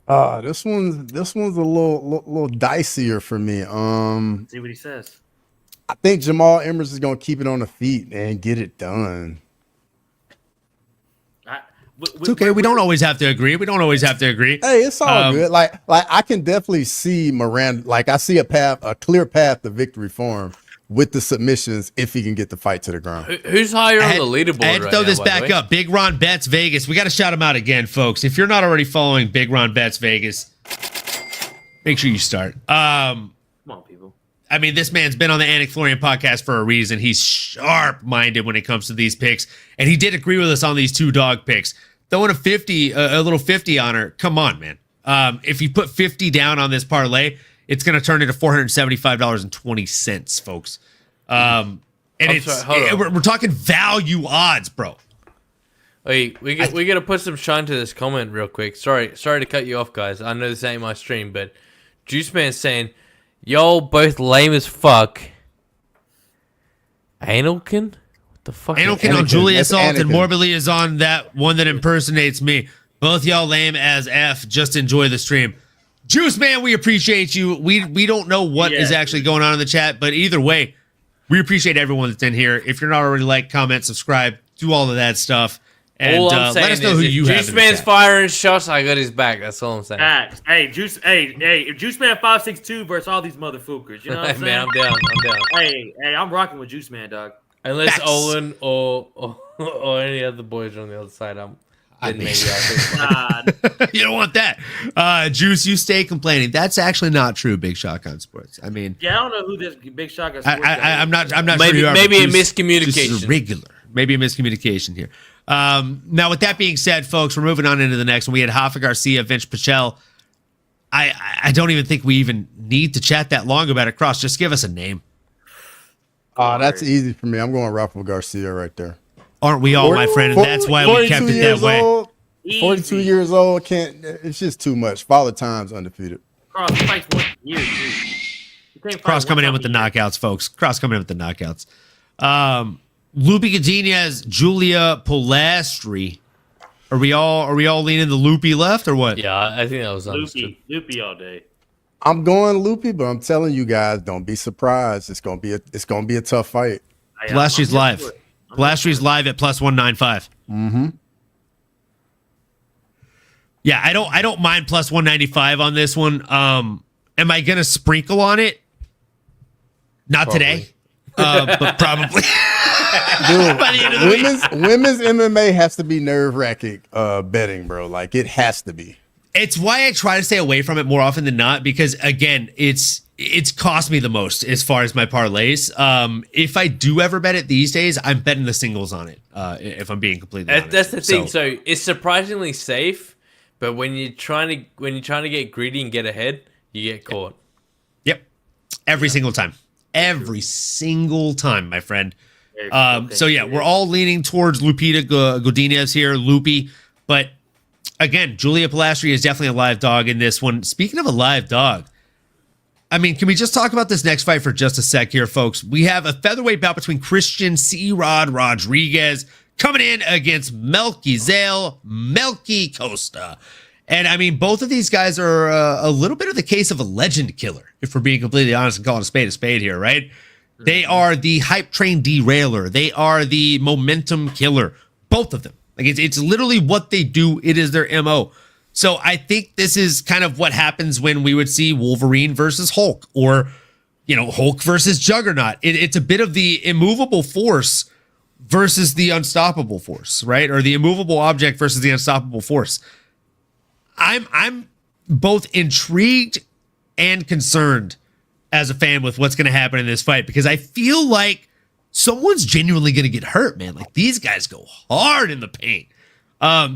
This one's a little dicier for me. See what he says. I think Jamal Emmers is gonna keep it on the feet and get it done. It's okay. We don't always have to agree. Hey, it's all good. Like I can definitely see Miranda. Like I see a clear path to victory for him with the submissions if he can get the fight to the ground. Who's higher on the leaderboard I had to right throw now, this by the back way? up. Big Ron Bets Vegas. We got to shout him out again, folks. If you're not already following Big Ron Bets Vegas, make sure you start. Come on, people. I mean, this man's been on the Anik Florian podcast for a reason. He's sharp-minded when it comes to these picks, and he did agree with us on these 2 dog picks. Throwing a little 50 on her. Come on, man. If you put 50 down on this parlay, it's going to turn into $475.20, folks. And we're talking value odds, bro. Wait, we got to put some shine to this comment real quick. Sorry to cut you off, guys. I know this ain't my stream, but Juice Man's saying, y'all both lame as fuck. Analkin? What the fuck? Anakin on Julia That's Salt and Anakin. Morbidly is on that one that impersonates me. Both y'all lame as F. Just enjoy the stream. Juice Man, we appreciate you. We don't know what is actually going on in the chat, but either way, we appreciate everyone that's in here. If you're not already, like, comment, subscribe, do all of that stuff. And All I'm saying let us know is who if you have Juice in the Man's chat. firing shots, I got his back. That's all I'm saying. Facts. Hey, if Juice Man 5'6" versus all these motherfuckers, you know what I'm saying? Man, I'm down. Hey, I'm rocking with Juice Man, dog. Unless Facts. Olin or any other boys on the other side, maybe I'll take one. Nah, You don't want that. Juice, you stay complaining. That's actually not true, Big Shotgun Sports. I mean, yeah, I don't know who this big shotgun. I'm not Maybe- sure you are, maybe but a Juice- miscommunication. Juice is regular. Maybe a miscommunication here. Now, with that being said, folks, we're moving on into the next one. We had Hoffa Garcia, Vince Pichel. I don't even think we even need to chat that long about it. Cross, just give us a name. That's easy for me. I'm going Rafael Garcia right there. Aren't we all, my friend? And that's why we kept 42 it that years way. old, 42 Easy. years old. It's just too much. Father Time's undefeated. Cross fights once a year, dude. You can't fight Cross one coming in time with the a year. knockouts, folks. Cross coming in with the knockouts. Lupi Godinez, Julia Polastri. Are we all leaning the Loopy left or what? Yeah, I think that was understood. Loopy all day. I'm going loopy, but I'm telling you guys, don't be surprised. It's gonna be a tough fight. Polastri's live. Polastri's live at plus 195. Mm-hmm. Yeah, I don't mind plus 195 on this one. Am I gonna sprinkle on it? Not today. But probably. Dude, By the end of the week. women's MMA has to be nerve-wracking betting, bro. Like it has to be. It's why I try to stay away from it more often than not, because again, it's cost me the most as far as my parlays. If I do ever bet it these days, I'm betting the singles on it. If I'm being completely honest. That's the thing. So it's surprisingly safe, but when you're trying to get greedy and get ahead, you get caught. Yep. Every single time. Every single time, my friend. So yeah, we're all leaning towards Lupita Godinez here, Loopy. But again, Julia Polastri is definitely a live dog in this one. Speaking of a live dog, I mean, can we just talk about this next fight for just a sec here, folks? We have a featherweight bout between Christian C-Rod Rodriguez coming in against Melky Costa. And I mean, both of these guys are a little bit of the case of a legend killer, if we're being completely honest and calling a spade here, right? They are the hype train derailer. They are the momentum killer. Both of them. Like it's literally what they do. It is their MO. So I think this is kind of what happens when we would see Wolverine versus Hulk, or, Hulk versus Juggernaut. It's a bit of the immovable force versus the unstoppable force, right? Or the immovable object versus the unstoppable force. I'm both intrigued and concerned as a fan with what's going to happen in this fight, because I feel like someone's genuinely going to get hurt, man. Like, these guys go hard in the paint.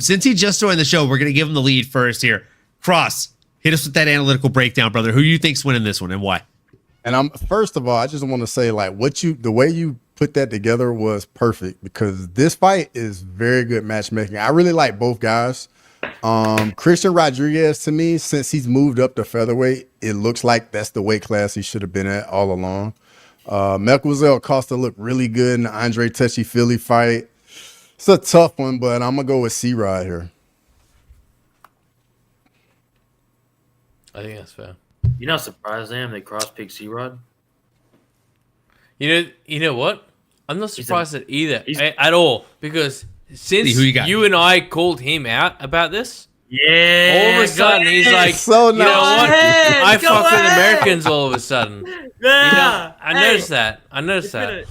Since he just joined the show, we're going to give him the lead first here. Cross, hit us with that analytical breakdown, brother. Who you think's winning this one and why? And first of all, I just want to say, like, the way you put that together was perfect, because this fight is very good matchmaking. I really like both guys. Christian Rodriguez, to me, since he's moved up to featherweight, it looks like that's the weight class he should have been at all along. Melquizel Costa looked really good in the Andre Touchy-Philly fight. It's a tough one, but I'm going to go with C-Rod here. I think that's fair. You're not surprised, Sam, they cross-picked C-Rod? You know what? I'm not surprised at all, because since you and I called him out about this, yeah, all of a sudden he's like, so you know what? I Go fuck with ahead. Americans all of a sudden. Yeah. I noticed that.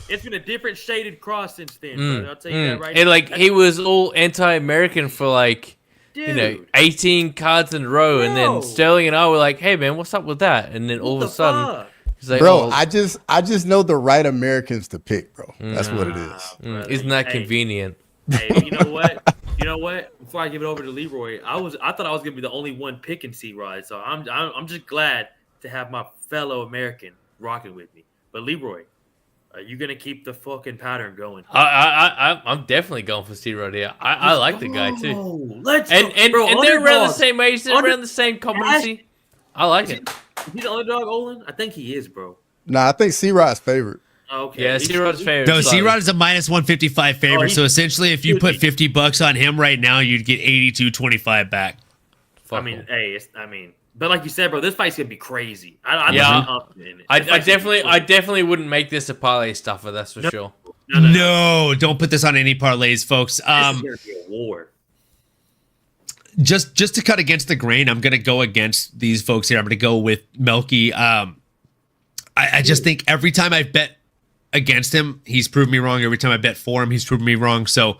It's been a different shaded cross since then, brother. I'll tell you that right And now. like, he was all anti-American for like, Dude. 18 cards in a row, and then Bro. Sterling and I were like, hey man, what's up with that? And then all of a sudden, fuck? he's like, Bro, oh, I just know the right Americans to pick, bro. That's what it is. Brother. isn't that Hey, convenient? Hey, you know what? You know what? Before I give it over to Leroy, I thought I was gonna be the only one picking C-Rod, so I'm just glad to have my fellow American rocking with me. But Leroy, are you gonna keep the fucking pattern going? I'm definitely going for C-Rod here. I like the guy too. Oh, let's And go. Bro, they're around the underdog. same age, they're around the same competency. I like it. Is he the underdog, Olin? I think he is, bro. Nah, I think C-Rod's favorite. Okay. Yeah, C-Rod's favorite. No, slightly. C-Rod is a minus 155 favorite. So essentially, if you put $50 on him right now, you'd get 82.25 back. I mean, but like you said, bro, this fight's gonna be crazy. I'm Yeah. confident in it. I This fight's gonna be crazy. definitely wouldn't make this a parlay stuffer. That's for sure. No, don't put this on any parlays, folks. This is gonna be a war. Just to cut against the grain, I'm gonna go against these folks here. I'm gonna go with Melky. I just think every time I've bet against him, he's proved me wrong. Every time I bet for him, he's proven me wrong. So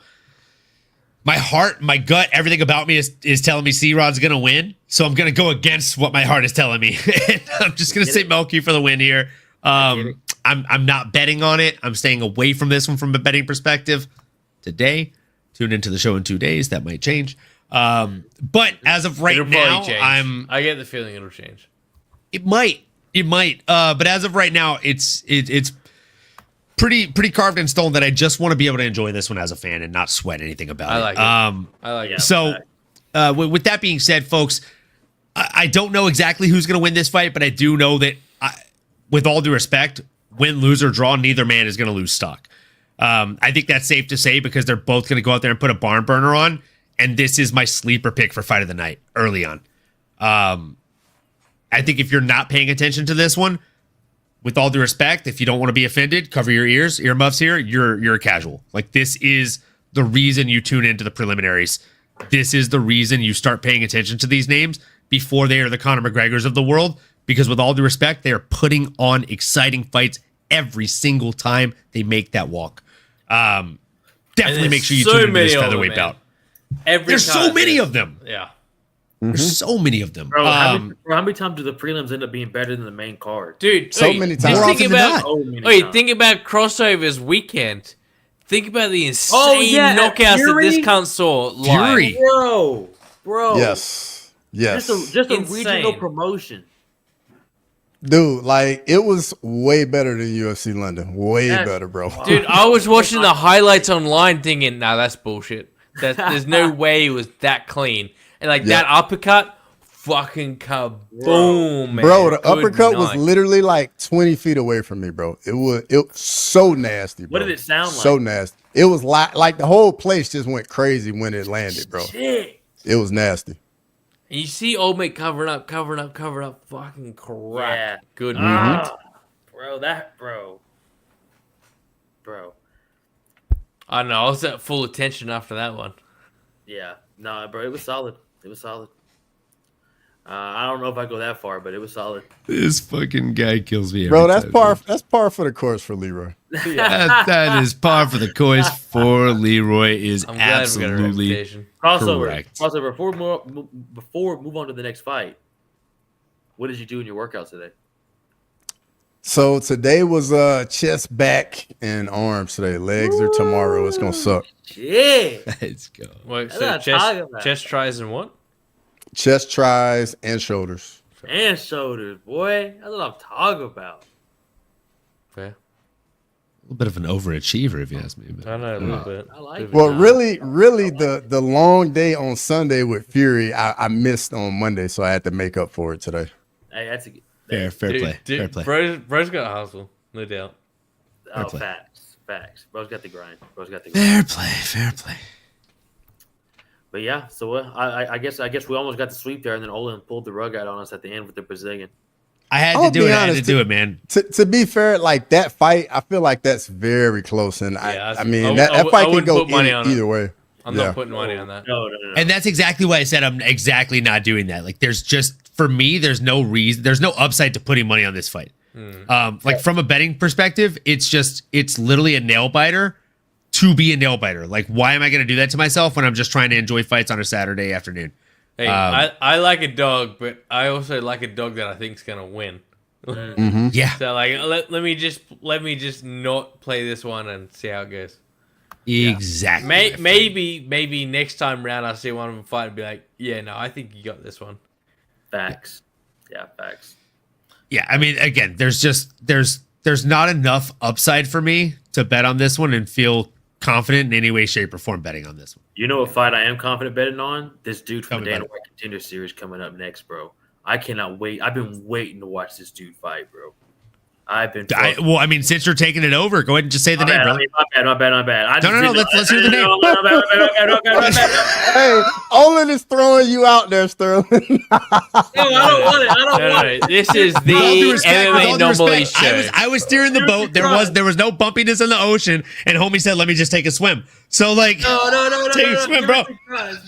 my heart, my gut, everything about me is telling me C-Rod's gonna win. So I'm gonna go against what my heart is telling me. I'm just gonna say Melky for the win here. I'm not betting on it. I'm staying away from this one from a betting perspective today. Tune into the show in 2 days. That might change. But as of right It'll probably now, change. I get the feeling it'll change. It might. But as of right now, it's pretty carved in stone that I just want to be able to enjoy this one as a fan and not sweat anything about I it. like it. I like it. So, with that being said, folks, I don't know exactly who's going to win this fight, but I do know that, with all due respect, win, lose, or draw, neither man is going to lose stock. I think that's safe to say, because they're both going to go out there and put a barn burner on, and this is my sleeper pick for fight of the night early on. I think if you're not paying attention to this one, with all due respect, if you don't want to be offended, cover your ears, earmuffs here, you're a casual. Like, this is the reason you tune into the preliminaries. This is the reason you start paying attention to these names before they are the Conor McGregors of the world, because with all due respect, they are putting on exciting fights every single time they make that walk. Definitely make sure you tune into this featherweight bout. There's so many of them. Yeah. There's so many of them. Bro, how many times do the prelims end up being better than the main card? Dude, So many times. More Think often than about, not. think about crossovers weekend. Think about the insane knockouts that this cunt saw live. Fury. Bro. Yes. Just a Insane. regional promotion. Dude, like, it was way better than UFC London. Way better, bro. Dude, I was watching the highlights online thinking, nah, that's bullshit. There's no way it was that clean. And like that uppercut, fucking kaboom, man. Bro, the Good uppercut was night. literally like 20 feet away from me, bro. It was so nasty, bro. What did it sound like? So nasty. It was like the whole place just went crazy when it landed, bro. Shit. It was nasty. And you see old mate covering up, fucking crack. Yeah. Good night. Bro. I don't know. I was at full attention after that one. Yeah. Nah, bro, it was solid. I don't know if I go that far, but it was solid. This fucking guy kills me. Bro, every that's time, par. dude. That's par for the course for Leroy. That is par for the course for Leroy. Is I'm glad we got a absolutely reputation. Crossover. correct. Crossover. Before we move on to the next fight, what did you do in your workouts today? So today was chest, back, and arms today. Legs are tomorrow. It's gonna suck. Yeah. Let's go. Wait, That's so what I'm talking about. chest tries and what? Chest, tries, and shoulders. And shoulders, boy. That's what I'm talking about. Fair. A little bit of an overachiever, if you ask me. But, I know a little bit. I like it. Well, really, the long day on Sunday with Fury, I missed on Monday, so I had to make up for it today. Hey, that's a fair play. Fair play. Bro's got a hustle, no doubt. oh, play. facts. Bro's got the grind. Fair play. But yeah, so I guess we almost got the sweep there, and then Olin pulled the rug out on us at the end with the Brazilian. I had I'll to do be it. I had to honest, do it, man. To be fair, like that fight, I feel like that's very close, and Yeah, I mean I that wouldn't fight can go put money on it. either way. I'm not putting money on that. No. And that's exactly why I said I'm exactly not doing that. Like, there's just, for me, there's no reason, there's no upside to putting money on this fight. Like, from a betting perspective, it's literally a nail biter to be a nail biter. Like, why am I going to do that to myself when I'm just trying to enjoy fights on a Saturday afternoon? Hey, I like a dog, but I also like a dog that I think's gonna win. Yeah, So like, let me just not play this one and see how it goes. exactly. Maybe next time round I see one of them fight and be like, yeah, no, I think you got this one. Facts. Yeah, facts. Yeah, I mean, again, there's not enough upside for me to bet on this one and feel confident in any way, shape, or form betting on this one. You know what fight I am confident betting on? This dude from Tell the me Dana about White Contender Series coming up next, bro. I cannot wait. I've been waiting to watch this dude fight, bro. I've been. Well, I mean, since you're taking it over, go ahead and just say the name, brother. My bad. No. Let's hear the name. My bad. Hey, Olin is throwing you out there, Sterling. No, I don't want it. I don't want it. This is With all due the respect, with all due MMAnomaly respect, Show. I was steering the boat. There was no bumpiness in the ocean, and homie said, "Let me just take a swim." So like, No. take a swim, bro.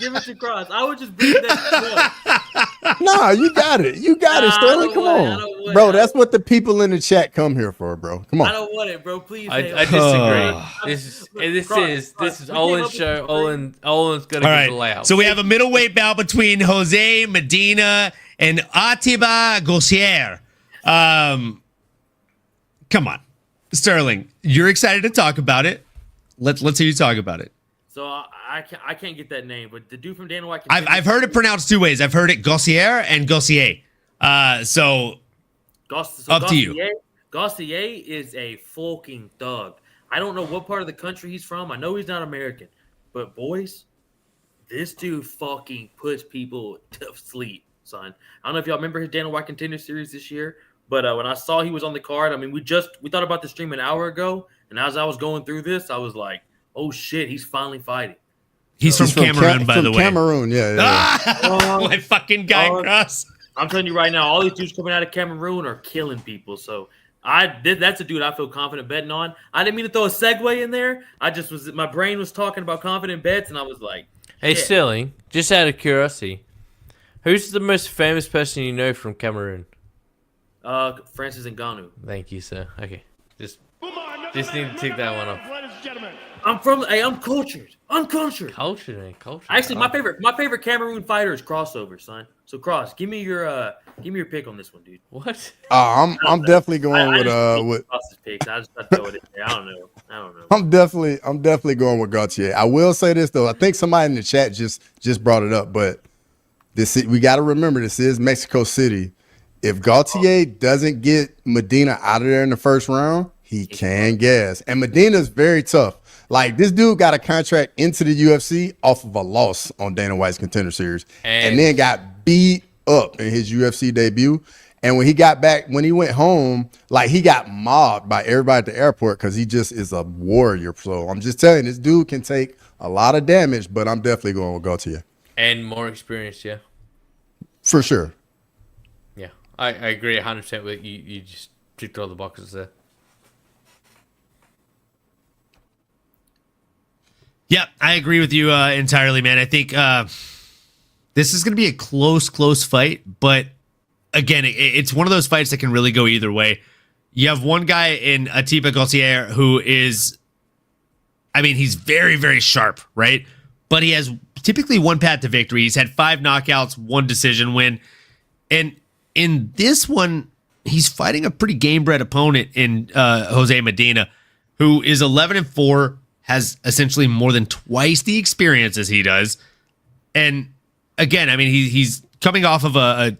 Give it to Cross. I would just bring that. Nah, you got it. You got it, Nah, I Sterling. don't Come want it. I on, don't want bro. it. That's what the people in the chat come here for, bro. Come I on. don't want it, bro. Please. I hey, disagree. This is Olin's show. Olin's gonna All give the right. layout. So we have a middleweight bout between Jose Medina and Atiba Gauchier. Come on, Sterling. You're excited to talk about it. Let's hear you talk about it. So I can't get that name, but the dude from Dana White. I've heard it pronounced two ways. I've heard it Gauchier and Gauchier. So up to you. Gauchier is a fucking thug. I don't know what part of the country he's from. I know he's not American, but boys, this dude fucking puts people to sleep, son. I don't know if y'all remember his Dana White Contender Series this year, but when I saw he was on the card, I mean, we thought about the stream an hour ago, and as I was going through this, I was like, oh shit, he's finally fighting. He's from Cameroon, by the way. Cameroon, yeah. My fucking guy, Cross. I'm telling you right now, all these dudes coming out of Cameroon are killing people. So that's a dude I feel confident betting on. I didn't mean to throw a segue in there. My brain was talking about confident bets, and I was like, Hey, shit. Sterling, just out of curiosity, who's the most famous person you know from Cameroon? Francis Ngannou. Thank you, sir. Okay, just need to take that one off. I'm cultured. Uncultured. Culture, man, culture. Actually, my favorite Cameroon fighter is Crossover, son. So Cross, give me your pick on this one, dude. What? I'm definitely going with Cross's picks. I just throw it in there. I don't know. I'm definitely going with Gauthier. I will say this though. I think somebody in the chat just brought it up, but we got to remember this is Mexico City. If Gauthier doesn't get Medina out of there in the first round, he can gas. And Medina's very tough. Like, this dude got a contract into the UFC off of a loss on Dana White's Contender Series and then got beat up in his UFC debut. And when he went home, like, he got mobbed by everybody at the airport because he just is a warrior. So I'm just telling you, this dude can take a lot of damage, but I'm definitely going with Gauthier. And more experience, yeah. For sure. Yeah, I agree 100% with you. You just ticked all the boxes there. Yeah, I agree with you entirely, man. I think This is going to be a close fight, but again, it's one of those fights that can really go either way. You have one guy in Atiba Gauthier who is, I mean, he's very, very sharp, right? But he has typically one path to victory. He's had 5 knockouts, 1 decision win. And in this one, he's fighting a pretty game-bred opponent in Jose Medina, who is 11-4, has essentially more than twice the experience as he does. And again, I mean, he's coming off of a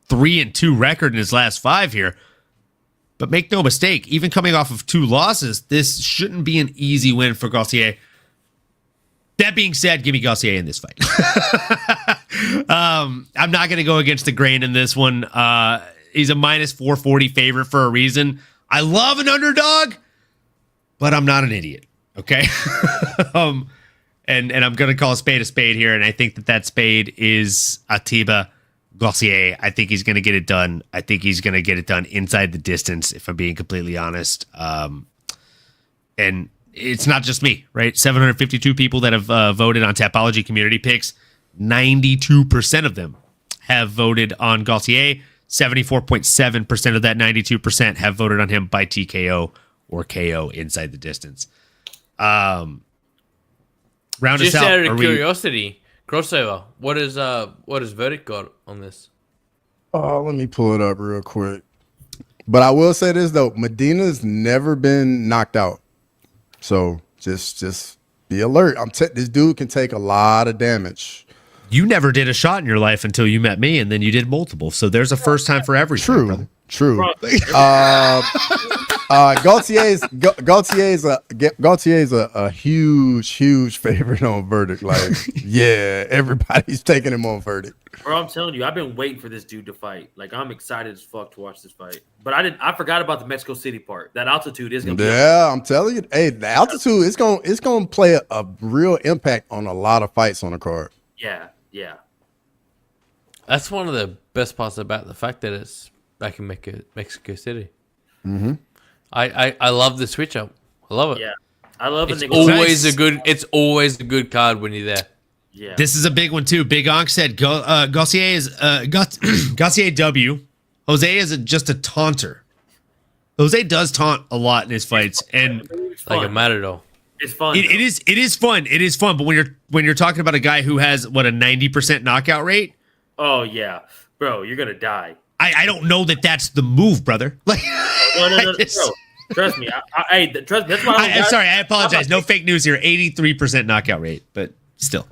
3-2 record in his last 5 here. But make no mistake, even coming off of 2 losses, this shouldn't be an easy win for Gauthier. That being said, give me Gauthier in this fight. I'm not going to go against the grain in this one. He's a minus 440 favorite for a reason. I love an underdog, but I'm not an idiot. Okay. And I'm going to call a spade here. And I think that spade is Atiba Gauthier. I think he's going to get it done. I think he's going to get it done inside the distance, if I'm being completely honest. And it's not just me, right? 752 people that have voted on Tapology community picks. 92% of them have voted on Gauthier. 74.7% of that 92% have voted on him by TKO or KO inside the distance. Round Just us out. out of curiosity, crossover. What is verdict got on this? Oh, let me pull it up real quick. But I will say this though, Medina's never been knocked out, so just be alert. This dude can take a lot of damage. You never did a shot in your life until you met me, and then you did multiple. So there's a first time for everything. True. Gautier's a huge favorite on verdict. Like, yeah, everybody's taking him on verdict. Bro, I'm telling you, I've been waiting for this dude to fight. Like, I'm excited as fuck to watch this fight. But I forgot about the Mexico City part. That altitude is gonna be I'm telling you, hey, the altitude is gonna play a real impact on a lot of fights on the card. Yeah. That's one of the best parts about the fact that it's back in Mexico City. Mm-hmm. I love the switch up. I love it. Yeah. I love it. It's always a good card when you're there. Yeah. This is a big one too. Big Onk said Gauthier is Gauthier W. Jose is just a taunter. Jose does taunt a lot in his fights, and like a matador. It's fun. It is fun. It is fun. But when you're talking about a guy who has a 90% knockout rate. Oh yeah, bro, you're gonna die. I don't know that's the move, brother. Like, No, bro. Trust me. Trust me. That's why I'm sorry. I apologize. No fake news here. 83% knockout rate, but still.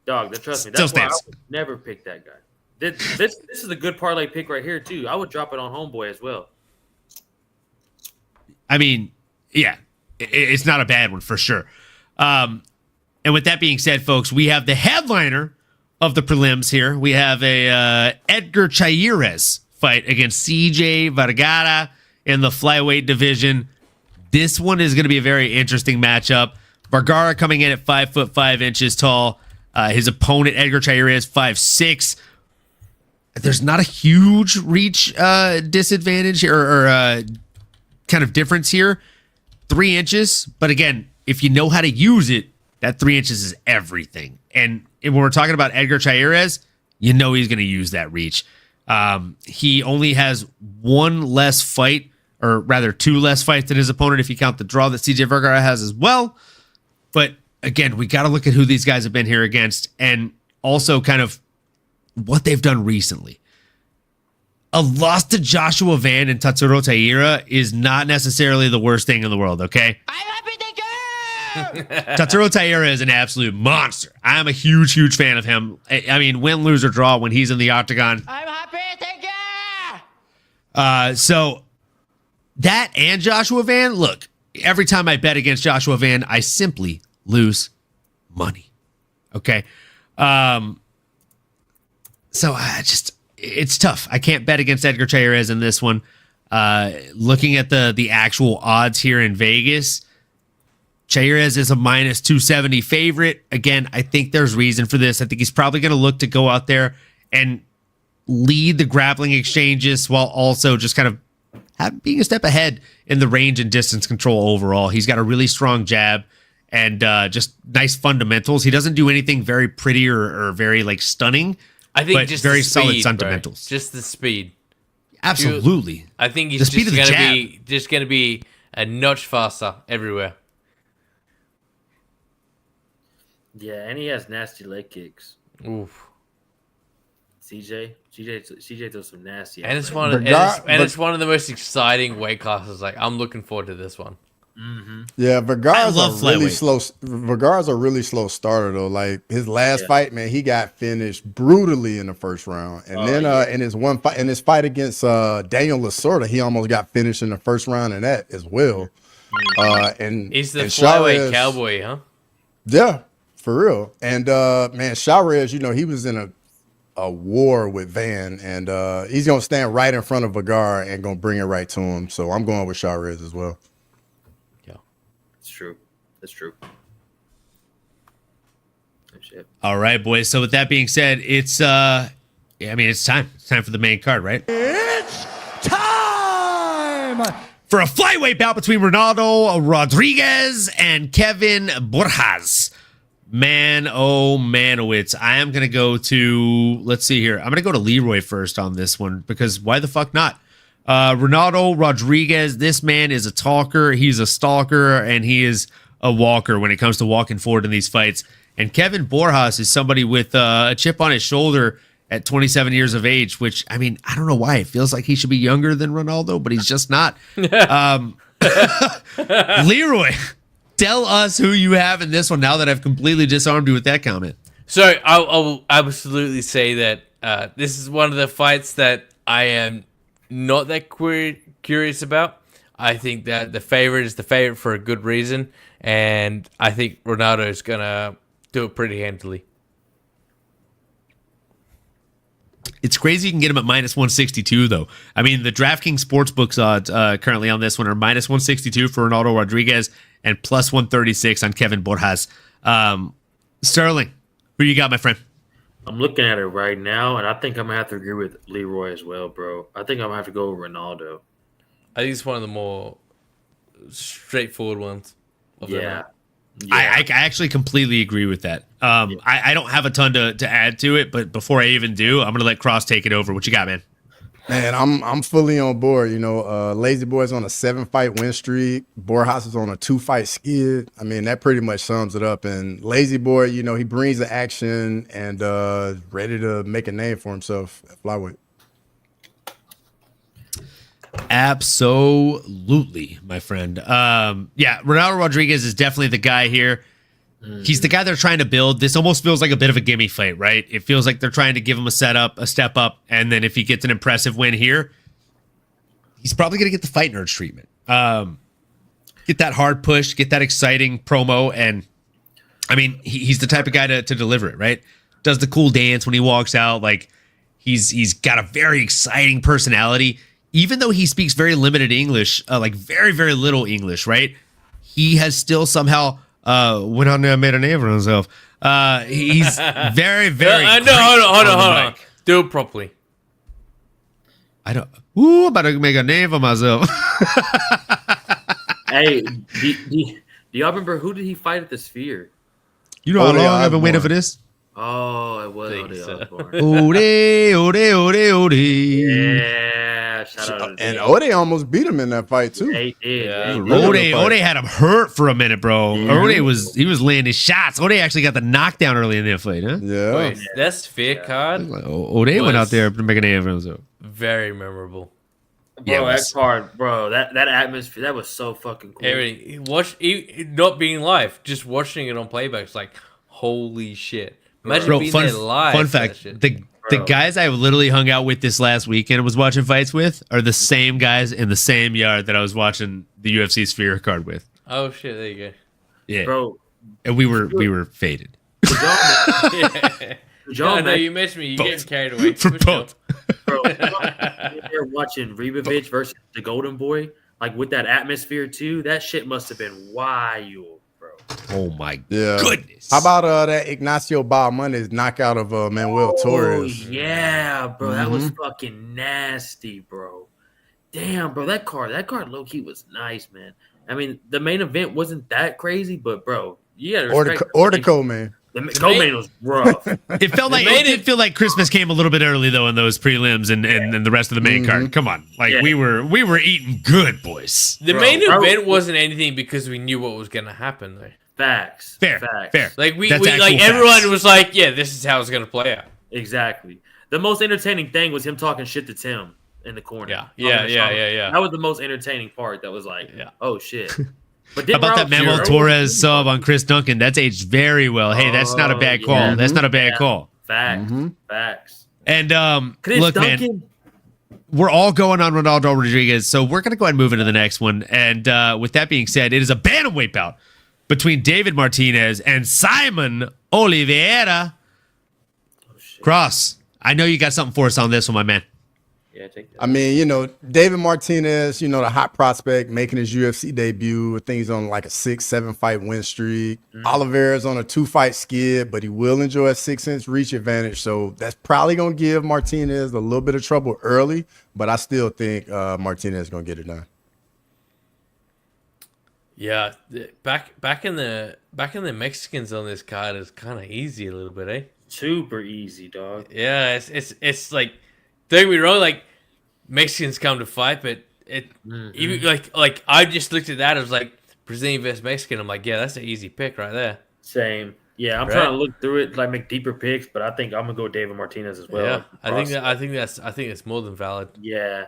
Dog, trust me. Still That's why I stands. would never pick that guy. This is a good parlay pick right here too. I would drop it on Homeboy as well. I mean, yeah, it's not a bad one for sure. And with that being said, folks, we have the headliner of the prelims here. We have a Edgar Chairez fight against CJ Vergara in the flyweight division. This one is going to be a very interesting matchup. Vergara coming in at 5'5" tall. His opponent, Edgar Chairez, 5'6". There's not a huge reach disadvantage or kind of difference here. 3 inches. But again, if you know how to use it, that 3 inches is everything. And when we're talking about Edgar Chairez, you know he's going to use that reach. He only has 1 less fight, or rather 2 less fights than his opponent if you count the draw that CJ Vergara has as well. But again, we got to look at who these guys have been here against and also kind of what they've done recently. A loss to Joshua Van and Tatsuro Taira is not necessarily the worst thing in the world, okay? I'm happy to go! Tatsuro Taira is an absolute monster. I'm a huge fan of him. I mean, win, lose, or draw when he's in the octagon. I'm happy to go! So, that and Joshua Van, look, every time I bet against Joshua Van, I simply lose money. Okay? So it's tough. I can't bet against Edgar Chairez in this one. Looking at the actual odds here in Vegas, Chairez is a minus 270 favorite. Again, I think there's reason for this. I think he's probably going to look to go out there and lead the grappling exchanges while also just kind of being a step ahead in the range and distance control overall. He's got a really strong jab and just nice fundamentals. He doesn't do anything very pretty or very like stunning, I think but just very the solid speed, bro. fundamentals. Just the speed. Absolutely. I think The he's speed just of the gonna be a notch faster everywhere. Yeah, and he has nasty leg kicks. Oof. CJ does some nasty. And it's ass one leg of, Vergara- and it's one of the most exciting weight classes. Like I'm looking forward to this one. Yeah, Vergara's I love a really flyweight. slow. Vergara's a really slow starter though. Like his last Yeah. fight, man, he got finished brutally in the first round, and then in his fight against Daniel Lasorda, he almost got finished in the first round in that as well. And He's the and flyweight Chavez- cowboy, huh? Yeah, for real. And man, Chavez, he was in a war with Van, and he's gonna stand right in front of Vergara and gonna bring it right to him. So I'm going with Chavez as well. It's true. That's true. Oh, shit. All right, boys. So with that being said, it's it's time. It's time for the main card, right? It's time! For a flyweight bout between Ronaldo Rodriguez and Kevin Borjas. Man, oh, Manowitz. I am going to go to, let's see here. I'm going to go to Leroy first on this one because why the fuck not? Ronaldo Rodriguez, this man is a talker. He's a stalker, and he is a walker when it comes to walking forward in these fights. And Kevin Borjas is somebody with a chip on his shoulder at 27 years of age, which, I mean, I don't know why. It feels like he should be younger than Ronaldo, but he's just not. Leroy, tell us who you have in this one now that I've completely disarmed you with that comment. So I'll absolutely say that this is one of the fights that I am not that curious about. I think that the favorite is the favorite for a good reason, and I think Ronaldo is gonna do it pretty handily. It's crazy you can get him at minus 162, though. I mean, the DraftKings Sportsbooks odds currently on this one are minus 162 for Ronaldo Rodriguez and plus 136 on Kevin Borjas. Sterling, who you got, my friend? I'm looking at it right now, and I think I'm gonna have to agree with Leroy as well, bro. I think I'm gonna have to go with Ronaldo. I think it's one of the more straightforward ones. Of them Yeah. all. I actually completely agree with that. I don't have a ton to add to it, but before I even do, I'm going to let Cross take it over. What you got, man? Man, I'm fully on board. Lazy Boy's on a 7-fight win streak. Borjas is on a 2-fight skid. I mean, that pretty much sums it up. And Lazy Boy, he brings the action and ready to make a name for himself at flyweight. Absolutely, my friend. Ronaldo Rodriguez is definitely the guy here. He's the guy they're trying to build. This almost feels like a bit of a gimme fight, right? It feels like they're trying to give him a setup, a step up, and then if he gets an impressive win here, he's probably going to get the fight nerds treatment. Get that hard push, get that exciting promo, and I mean, he's the type of guy to deliver it, right? Does the cool dance when he walks out. Like he's got a very exciting personality. Even though he speaks very limited English, like very, very little English, right? He has still somehow went on there and made a name for himself. He's very, very. No, hold on. Do it properly. I'm about to make a name for myself. Hey, do y'all remember who did he fight at the Sphere? You know how Ode long I've been waiting Osborne. for this? Oh, it was Think Ode so. Osborne. Ode. Yeah, shout out to And Dave. Ode almost beat him in that fight, too. He did. Yeah. He Really? did. Ode had him hurt for a minute, bro. Ode was landing shots. Ode actually got the knockdown early in that fight, huh? Yeah. Wait, that's fair card. Ode went out there to make a name for himself. Very memorable. Bro, Yeah, it that was- card, bro, that atmosphere, that was so fucking cool. Everything. Not being live, just watching it on playback. It's like, holy shit! Imagine Bro, being fun there live. fun for that fact: shit. the Bro. guys I literally hung out with this last weekend and was watching fights with are the same guys in the same yard that I was watching the UFC Sphere card with. Oh shit! There you Yeah, Bro, and we were faded did y'all, go. Yeah. did y'all I know make- you mentioned me. You Both. getting carried away for For sure. both. bro, you're watching Ribovic versus the Golden Boy, like with that atmosphere too. That shit must have been wild, bro. Oh my Yeah. goodness! How about that Ignacio Balmontes knockout of Manuel Torres? Oh yeah, bro, that was fucking nasty, bro. Damn, bro, that card low key was nice, man. I mean, the main event wasn't that crazy, but bro, you gotta respect. Ortico, man. The co-main was rough. It did feel like Christmas came a little bit early though in those prelims and the rest of the main card. Come on, we were eating good, boys. The main event wasn't anything because we knew what was gonna happen though. Facts. Fair. Like we That's like actual everyone facts. was like, yeah, this is how it's gonna play out. Exactly. The most entertaining thing was him talking shit to Tim in the corner. Yeah. That was the most entertaining part. That was like, oh shit. But How about that Manuel Torres sub on Chris Duncan? That's aged very well. Hey, that's not a bad call. yeah. That's not a bad call. Facts. And Chris look, Duncan. man, we're all going on Ronaldo Rodriguez, so we're gonna go ahead and move into the next one. And with that being said, it is a bantamweight bout between David Martinez and Simon Oliveira. Cross, I know you got something for us on this one, my man. Yeah, take that. I mean, David Martinez, the hot prospect making his UFC debut. I think he's on like a 6-7 fight win streak. Oliveira's on a 2-fight skid, but he will enjoy a 6-inch reach advantage. So that's probably going to give Martinez a little bit of trouble early, but I still think Martinez is going to get it done. Yeah, back in the Mexicans on this card is kind of easy a little bit, eh? Super easy, dog. Yeah, it's like, don't get me wrong, like Mexicans come to fight, but even like I just looked at that, I was like Brazilian versus Mexican. I'm like, yeah, that's an easy pick right there. Same. Yeah, I'm trying to look through it, like make deeper picks, but I think I'm gonna go David Martinez as well. Yeah, I think it's more than valid. Yeah.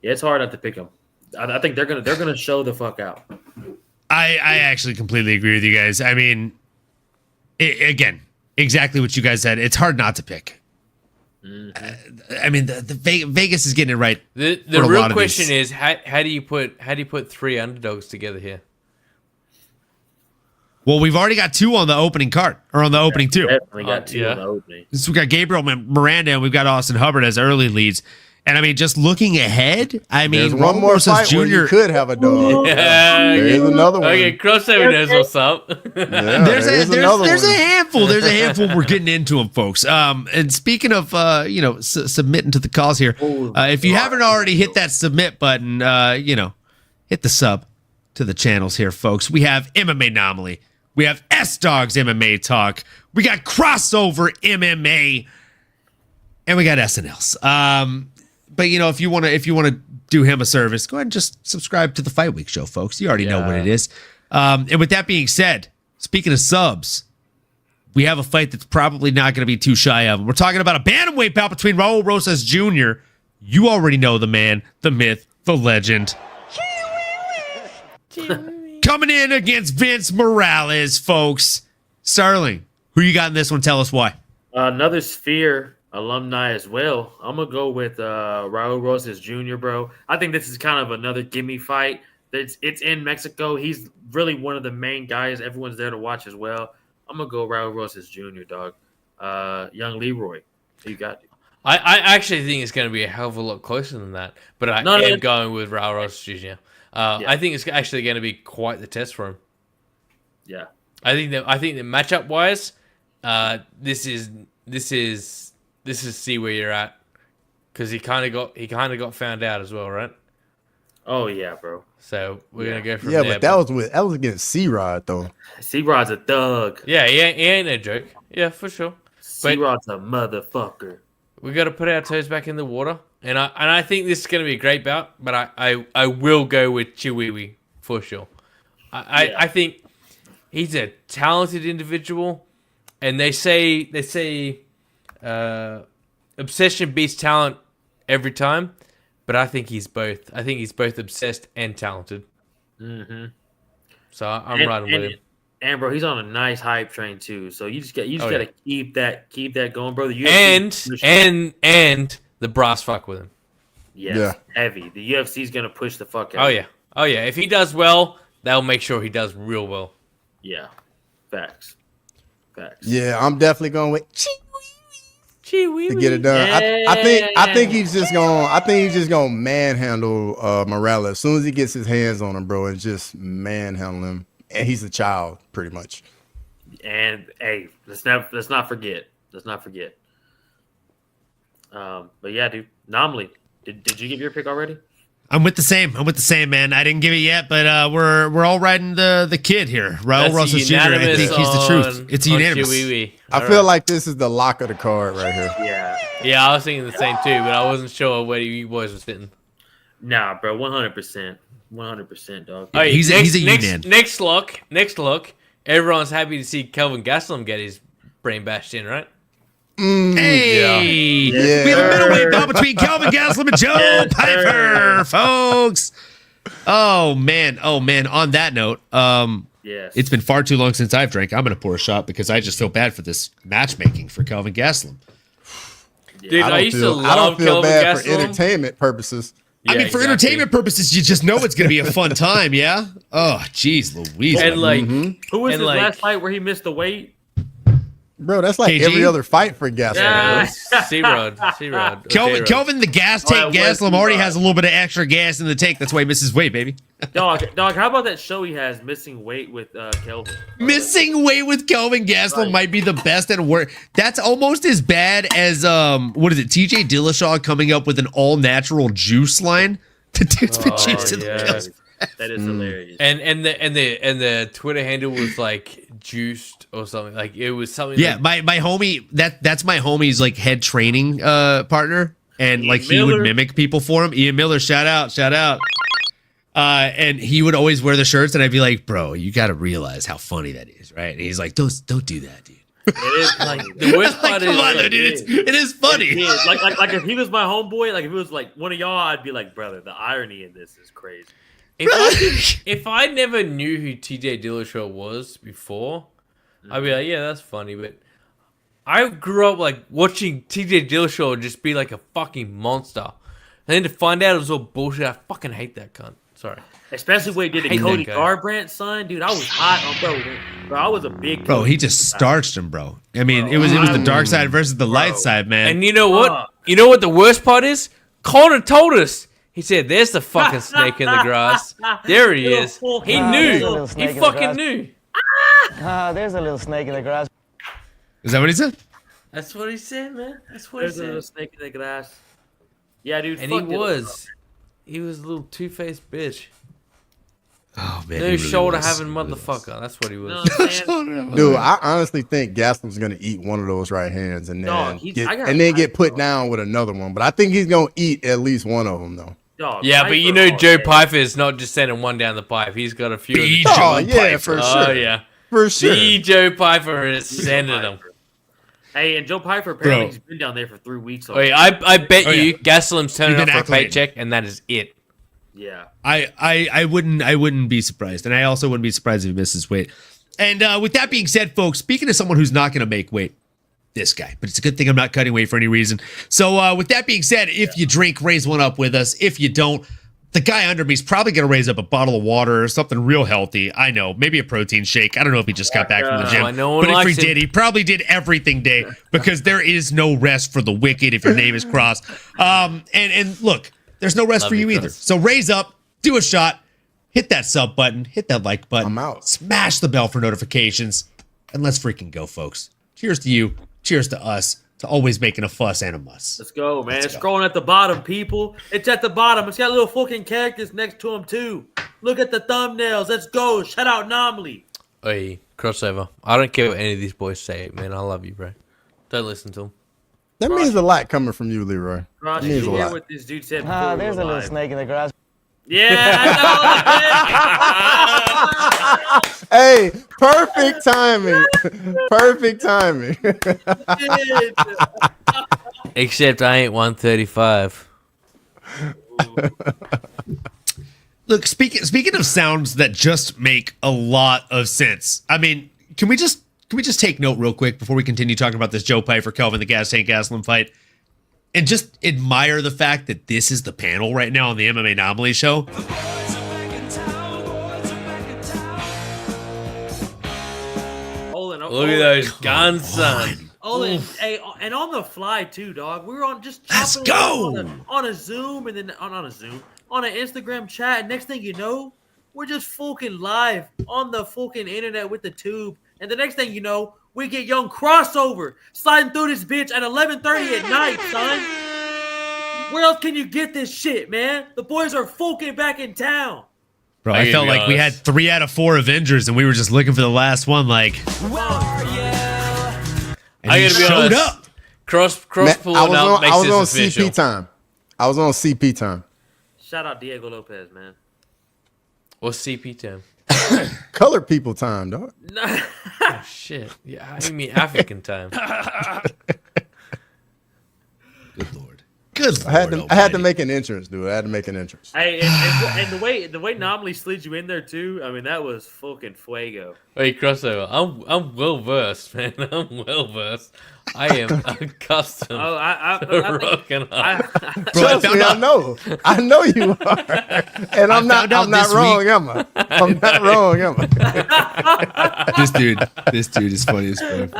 It's hard not to pick him. I think they're gonna show the fuck out. I actually completely agree with you guys. I mean, again, exactly what you guys said. It's hard not to pick. I mean, the Vegas is getting it right. The real question is how do you put three underdogs together here? Well, we've already got two on the opening card, or on the opening two. Definitely got two on the opening. So we got Gabriel Miranda and we've got Austin Hubbard as early leads. And I mean, just looking ahead, I mean, there's one more fight where you could have a dog. There's another one. Okay, crossover knows what's up. There's a handful. There's a handful. We're getting into them, folks. And speaking of, submitting to the calls here, if you haven't already hit that submit button, hit the sub to the channels here, folks. We have MMAnomaly. We have S-Dogs MMA Talk. We got Crossover MMA. And we got SNLs. But if you want to do him a service, go ahead and just subscribe to the Fight Week Show, folks. You already know what it is. And with that being said, speaking of subs, we have a fight that's probably not going to be too shy of. We're talking about a bantamweight bout between Raul Rosas Jr. You already know the man, the myth, the legend. Coming in against Vince Morales, folks. Sterling, who you got in this one? Tell us why. Another Sphere alumni as well. I'm gonna go with Raul Rosas Jr., bro. I think this is kind of another gimme fight. It's in Mexico. He's really one of the main guys. Everyone's there to watch as well. I'm gonna go Raul Rosas Jr., dog. Young Leroy, who you got? I actually think it's going to be a hell of a lot closer than that, but I am going with Raul Rosas Jr. I think it's actually going to be quite the test for him. Yeah, I think that matchup wise, this is see where you're at, because he kind of got found out as well, right? Oh yeah, bro. So we're gonna go from there. Yeah, but that was against C-Rod though. C-Rod's a thug. Yeah, he ain't no joke. Yeah, for sure. C-Rod's a motherfucker. We got to put our toes back in the water, and I think this is gonna be a great bout. But I will go with Chihuahua for sure. I think he's a talented individual, and they say obsession beats talent every time, but I think he's both. I think he's both obsessed and talented. Mm-hmm. So I'm riding with him. And bro, he's on a nice hype train too. So you just gotta keep that going, bro. The UFC and the brass fuck with him. Yes, heavy. The UFC's gonna push the fuck out. Oh yeah. If he does well, they'll make sure he does real well. Yeah, facts. Yeah, I'm definitely going with to get it done. I think he's just gonna manhandle Morales as soon as he gets his hands on him, bro, and just manhandle him. And he's a child, pretty much. And hey, let's not forget. But yeah, dude. Anomaly. Did you give your pick already? I'm with the same. Man. I didn't give it yet, but we're all riding the kid here. Raul That's Rosas Jr. I think he's the truth. It's unanimous. I feel like this is the lock of the card right here. Yeah. Yeah, I was thinking the same too, but I wasn't sure where you boys were sitting. Nah, bro, 100%. 100%, dog. All right, He's a man. Next look. Everyone's happy to see Kelvin Gastelum get his brain bashed in, right? Hey, Yeah. we have a middleweight bout between Kelvin Gastelum and Joe Piper, folks. Oh man. On that note, Yes. it's been far too long since I've drank. I'm gonna pour a shot because I just feel bad for this matchmaking for Kelvin Gastelum. Dude, I used to I love don't feel Kelvin bad for Gastelum. entertainment purposes. I mean, for entertainment purposes, you just know it's gonna be a fun time, yeah. Oh, geez, Louise. And like, Who was and his like- last fight where he missed the weight? Bro, that's like KG? every other fight for Gaston. Yeah. C-Rod. Kelvin the gas tank Gastelum already has a little bit of extra gas in the tank. That's why he misses weight, baby. Dog, how about that show he has, Missing Weight with Kelvin? Missing weight with Kelvin Gastelum might be the best and worst. That's almost as bad as what is it? TJ Dillashaw coming up with an all natural juice line. The dude's been juicing the yeah. pills. That is hilarious. And the Twitter handle was like juiced or something. Like it was something. Yeah, like, my homie. That's my homie's like head training partner, and like he Miller. would mimic people for him. Ian Miller, shout out. And he would always wear the shirts, and I'd be like, "Bro, you got to realize how funny that is, right?" And he's like, "Don't do that, dude." It is like the worst Like, part come on, is dude. It is funny. It is. Like if he was my homeboy, like if it was like one of y'all, I'd be like, brother, the irony in this is crazy. if I never knew who TJ Dillashaw was before, I'd be like, yeah, that's funny. But I grew up like watching TJ Dillashaw just be like a fucking monster, and then to find out it was all bullshit. I fucking hate that cunt. Sorry. Especially when he did the Hate Cody that guy. Garbrandt son, dude. I was hot on bro. I was a big Bro, Cody he just fan. starched him, bro. I mean, it was the dark side versus the light Bro. side, man. And you know what? Fuck. You know what the worst part is? Connor told us. He said, "There's the fucking snake in the grass. There he is. He there's a knew. little He snake in the fucking grass. knew." There's a little snake in the grass. Is that what he said? That's what he said, man. That's what he There's a little said. snake in the grass. Yeah, dude. And fuck he it. was. He was a little two-faced bitch. Oh man, No he really shoulder was. having He really motherfucker. That's what he You know was. what I'm saying? Dude, I honestly think Gaslam's gonna eat one of those right hands and then Dog, I got get put hype, down with another one. But I think he's gonna eat at least one of them though. Dog, Yeah, but you Piper know all Joe day. Piper is not just sending one down the pipe. He's got a few. of Be the- Joe Oh yeah, Piper. for Oh sure, yeah. for sure. The Joe Piper is sending them. Hey, and Joe Piper apparently Bro. he's been down there for 3 weeks. Wait, already. I bet Oh, you yeah. Gaslam's turning You've up been for a acclimated. paycheck, and that is it. Yeah. I wouldn't be surprised, and I also wouldn't be surprised if he misses weight. And with that being said, folks, speaking of someone who's not going to make weight, this guy. But it's a good thing I'm not cutting weight for any reason. So with that being said, if you drink, raise one up with us. If you don't, the guy under me is probably going to raise up a bottle of water or something real healthy. I know, maybe a protein shake. I don't know if he just got back from the gym. I know one But if he likes him. did, he probably did everything day because there is no rest for the wicked if your name is Cross. And look, there's no rest Love for you you, either. Cross. So raise up, do a shot, hit that sub button, hit that like button. I'm out. Smash the bell for notifications, and let's freaking go, folks. Cheers to you. Cheers to us. To always making a fuss and a muss. Let's go, man. Let's go. Scrolling at the bottom, people. It's at the bottom. It's got little fucking characters next to them, too. Look at the thumbnails. Let's go. Shout out Anomaly. Hey, crossover. I don't care what any of these boys say, man. I love you, bro. Don't listen to them. That means a lot coming from you, Leroy. Ross, That did means a you hear lot. what this dude said before we There's were a little live? snake in the grass. Yeah, I Hey, perfect timing. Perfect timing. know. Except I ain't 135. Look, speaking of sounds that just make a lot of sense. I mean, can we just take note real quick before we continue talking about this Joe Piper Kelvin the Gas Tank Gaslam fight, and just admire the fact that this is the panel right now on the MMAnomaly Show. Look at those guns, son. Oh, and on the fly too, dog. We were on just Let's chopping it go! up on a Zoom, and then on a Zoom, on an Instagram chat. And next thing you know, we're just fucking live on the fucking internet with the tube. And the next thing you know, we get young crossover sliding through this bitch at 11:30 at night, son. Where else can you get this shit, man? The boys are fucking back in town. Bro, I felt like we had 3 out of 4 Avengers, and we were just looking for the last one. Like, Where are you? and I he gotta be showed honest. up. Cross Man, pulling I was out on, makes I was this on official. CP time. I was on CP time. Shout out Diego Lopez, man. What's CP time? Colored people time, dog. Oh, shit. Yeah, I mean African time. Good Lord. Good Lord. I had to make an entrance, dude. I had to make an entrance. Hey, and the way Anomaly slid you in there too. I mean, that was fucking fuego. Wait, crossover. I'm well versed, man. I'm well versed. I am accustomed Oh, I to think rocking up. Bro, I Trust found me, out. I know you are, and I'm not found out this wrong, week- am I? I'm not wrong, am I? This dude is funny as fuck.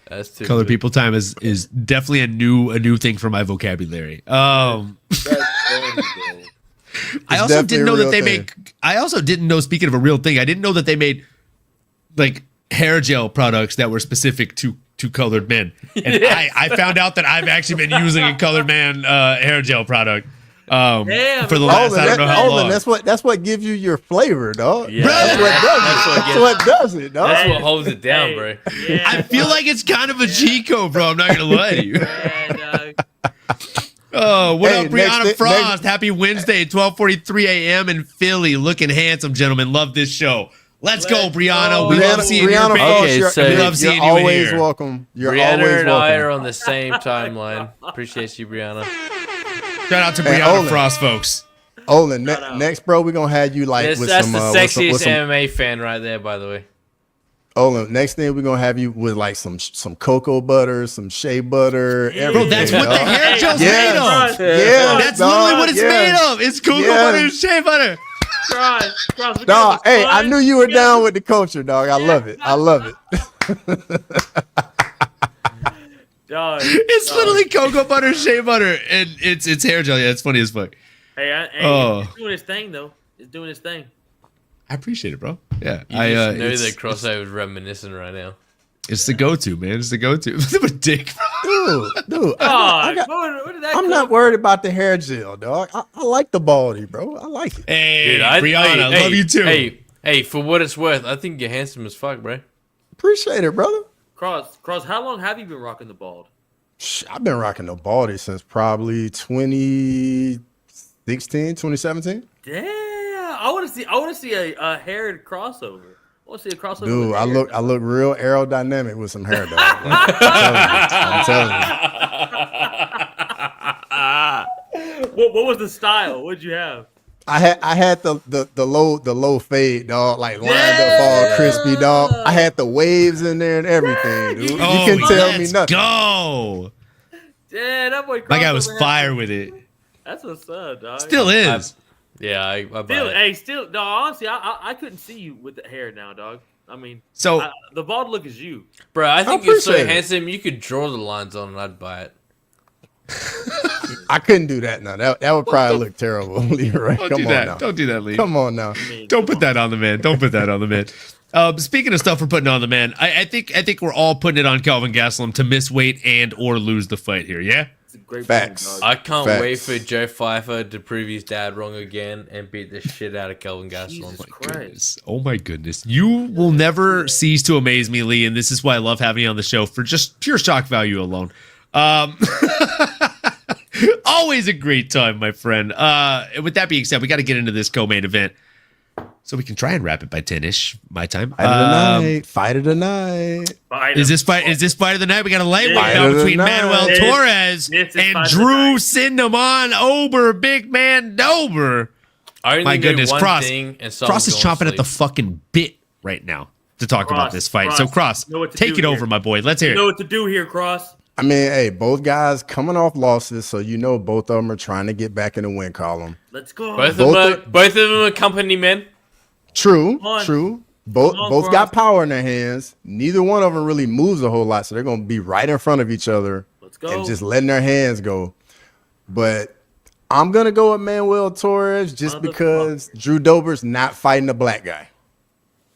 That's too Color good. people time is definitely a new thing for my vocabulary. I also didn't definitely know a that real they thing. make. I also didn't know. Speaking of a real thing, I didn't know that they made like hair gel products that were specific to colored men. And I found out that I've actually been using a colored man hair gel product Damn, for the last I don't know how long. That's what gives you your flavor, dog. Yeah. That's what does it. That's what does it, dog. That's what holds it down, bro. Yeah, I feel like it's kind of a cheat code, bro. I'm not gonna lie to you. yeah, dog. Oh, what Hey, up, Brianna next- Frost? Happy Wednesday, 12:43 a.m. in Philly. Looking handsome, gentlemen. Love this show. Let's go, Let's Brianna. go. We love seeing your Brianna face. Frost, Okay, so- We love seeing you're you always here. welcome. You're Brianna always and I are welcome. on the same timeline. Appreciate you, Brianna. Shout out to Hey, Brianna Olin. Frost, folks. Olin, out. next, bro, we're gonna have you like That's, with that's some the with sexiest some MMA fan right there, by the way. Olin, next thing we're gonna have you with like some cocoa butter, some shea butter, everything. Bro, that's what the dog. hair gel's Yes. made of. Yeah, That's literally what it's made of. It's cocoa Yes. butter and shea butter. Cross, we Dog, got hey, fun. I knew you were down with the culture, dog. I love it. I love it. Dog. It's literally cocoa butter, shea butter, and it's hair gel. Yeah, it's funny as fuck. Hey, Oh. it's doing his thing though. It's doing his thing. I appreciate it, bro. Yeah, You just know it's, that crossover is reminiscent right now. it's the go-to, man. It's the go-to. Look at dick. Dude, Where did that I'm come not worried about the hair gel, dog. I like the baldy, bro. I like it. Hey, Dude, Brianna, hey, love you too. Hey, for what it's worth, I think you're handsome as fuck, bro. Appreciate it, brother. Cross, how long have you been rocking the bald? I've been rocking the baldy since probably 2016, 2017. Damn, I want to see a haired crossover. I want to see a crossover. Dude, with I hair. look real aerodynamic with some hair, dog. I'm telling you. What was the style? What'd you have? I had the low fade, dog, like lined up all crispy, dog. I had the waves in there and everything, dude. Oh, You can tell me let's nothing. go. Yeah, that boy. My guy was crossover fire had- with it. That's what's up, dog. Still is. Yeah, I buy Still, it. hey, still, dog. Honestly, I couldn't see you with the hair now, dog. I mean, So the bald look is you. Bro, I think you're so appreciate it. handsome, you could draw the lines on and I'd buy it. I couldn't do that now. That would probably look terrible. Leroy. don't Come do on that. now. Don't do that, Lee. Come on now. I mean, Don't put that on the man. Don't put that on the man. Speaking of stuff we're putting on the man, I think we're all putting it on Kelvin Gastelum to miss weight and or lose the fight here. Yeah. It's a great Facts. point, dog. I can't Facts. wait for Joe Pfeiffer to prove his dad wrong again and beat the shit out of Kelvin Gastelum. Jesus Christ. Goodness. Oh my goodness. You will never cease to amaze me, Lee, and this is why I love having you on the show for just pure shock value alone. Always a great time, my friend. With that being said, we got to get into this co-main event so we can try and wrap it by 10-ish my time. Fight of the night. Fight Is him. this fight of the night? We got a lightweight Fight bout of the between night. Manuel This- Torres this is and fight of the Drew night. Cinnamon Ober, big man Dober. I only My do goodness, one Cross. thing and Cross is someone's chomping going at the to sleep. fucking bit right now to talk about Cross, this fight. Cross, So Cross, you know what to take do it over, here. my boy. Let's hear You it. know what to do here, Cross. I mean, hey, both guys coming off losses, so you know both of them are trying to get back in the win column. Let's go. Both Both of them are company men. True, Come on. true. Both Come on, both Cross. got power in their hands. Neither one of them really moves a whole lot, so they're gonna be right in front of each other Let's go. and just letting their hands go. But I'm gonna go with Manuel Torres just Motherfucker. because Drew Dober's not fighting a black guy.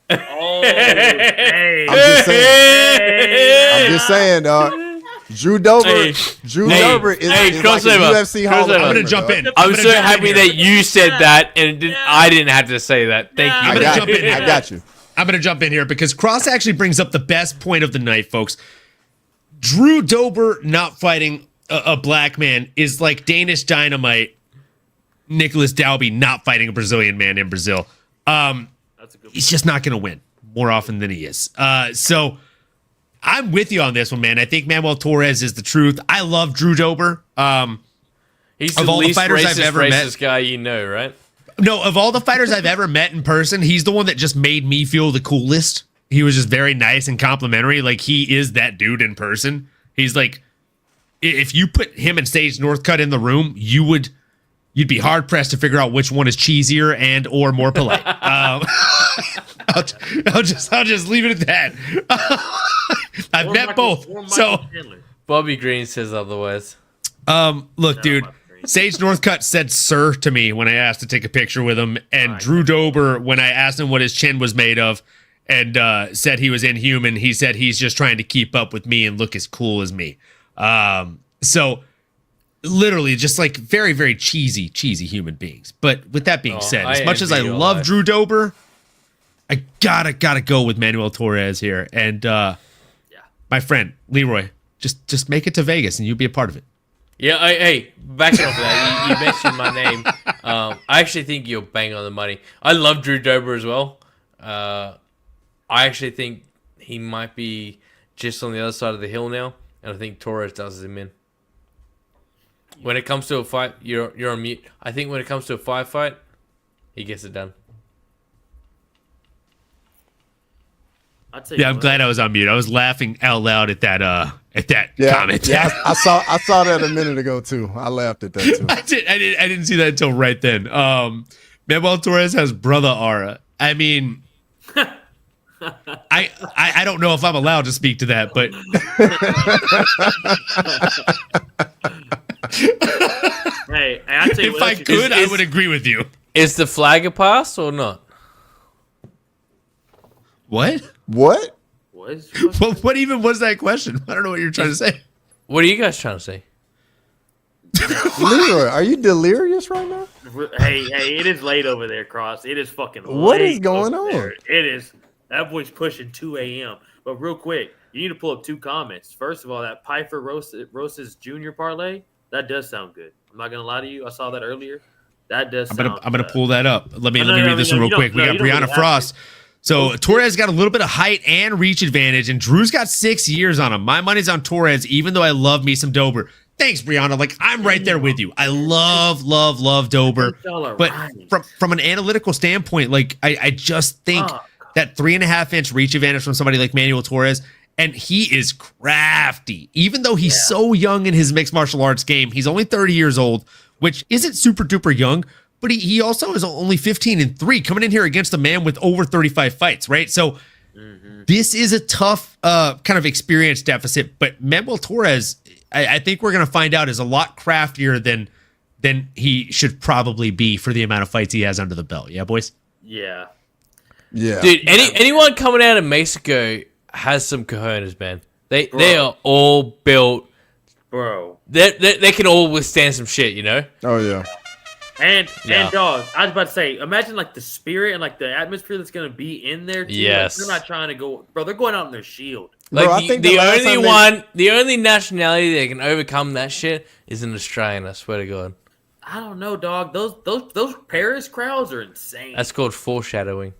Oh, hey. I'm just saying. Hey. I'm just saying, dog. Drew Dober. Hey, Drew hey, Dober is, hey, is like a crossover, UFC Hall of crossover. I'm gonna Famer, jump dog. in. I'm gonna so jump in happy here. that you said that, and I didn't have to say that. Thank you. I gonna got jump you. in here. I got you. I'm gonna jump in here because Cross actually brings up the best point of the night, folks. Drew Dober not fighting a black man is like Danish Dynamite, Nicholas Dalby not fighting a Brazilian man in Brazil. He's just not gonna win more often than he is. So I'm with you on this one, man. I think Manuel Torres is the truth. I love Drew Dober. He's Of the all the least fighters I've racist, ever met- racist guy you know, right? No, of all the fighters I've ever met in person, he's the one that just made me feel the coolest. He was just very nice and complimentary. Like, he is that dude in person. He's like, if you put him and Sage Northcutt in the room, you'd be hard pressed to figure out which one is cheesier and or more polite. I'll just leave it at that. I've met both. So, Bobby Green says otherwise. look, dude, Sage Northcutt said "sir" to me when I asked to take a picture with him, and Drew Dober, when I asked him what his chin was made of, and said he was inhuman, he said he's just trying to keep up with me and look as cool as me. So literally just like very, very cheesy human beings. But with that being said, as much as I love Drew Dober, I gotta go with Manuel Torres here. And my friend Leroy, just make it to Vegas and you'll be a part of it. Yeah, hey, backing off of that, you mentioned my name. I actually think you're bang on the money. I love Drew Dober as well. I actually think he might be just on the other side of the hill now, and I think Torres does him in. When it comes to a fight, you're on mute. I think when it comes to a fight, he gets it done. Yeah, I'm glad I was on mute. I was laughing out loud at that comment. Yeah, I saw that a minute ago too. I laughed at that too. I didn't see that until right then. Manuel Torres has brother aura. I mean, I don't know if I'm allowed to speak to that, but hey, I tell you if I could, I would agree with you. Is the flag a pass or not? What? What? Well, what even was that question? I don't know what you're trying to say. What are you guys trying to say? Leroy, are you delirious right now? Hey, it is late over there, Cross. It is fucking late. What is going on? There. It is. That boy's pushing 2 a.m. But real quick, you need to pull up 2 comments. First of all, that Piper Roses Jr. parlay, that does sound good. I'm not gonna lie to you. I saw that earlier. That does. I'm gonna pull that up. Let me read this one real quick. We got Brianna really Frost. So Torres got a little bit of height and reach advantage, and Drew's got 6 years on him. My money's on Torres, even though I love me some Dober. Thanks, Brianna. Like, I'm right there with you. I love Dober. But from an analytical standpoint, like I just think that 3.5-inch reach advantage from somebody like Manuel Torres, and he is crafty. Even though he's so young in his mixed martial arts game, he's only 30 years old, which isn't super duper young. But he also is only 15-3, coming in here against a man with over 35 fights, right? So this is a tough kind of experience deficit. But Manuel Torres, I think we're going to find out, is a lot craftier than he should probably be for the amount of fights he has under the belt. Yeah, boys? Yeah. Yeah. Dude, anyone coming out of Mexico has some cojones, man. They are all built. Bro. They can all withstand some shit, you know? Oh yeah. And dog, I was about to say, imagine like the spirit and like the atmosphere that's gonna be in there too. Yes. Like, they're not trying to go, bro. They're going out on their shield. Like Bro, I think the only nationality that can overcome that shit is an Australian. I swear to God. I don't know, dog. Those Paris crowds are insane. That's called foreshadowing.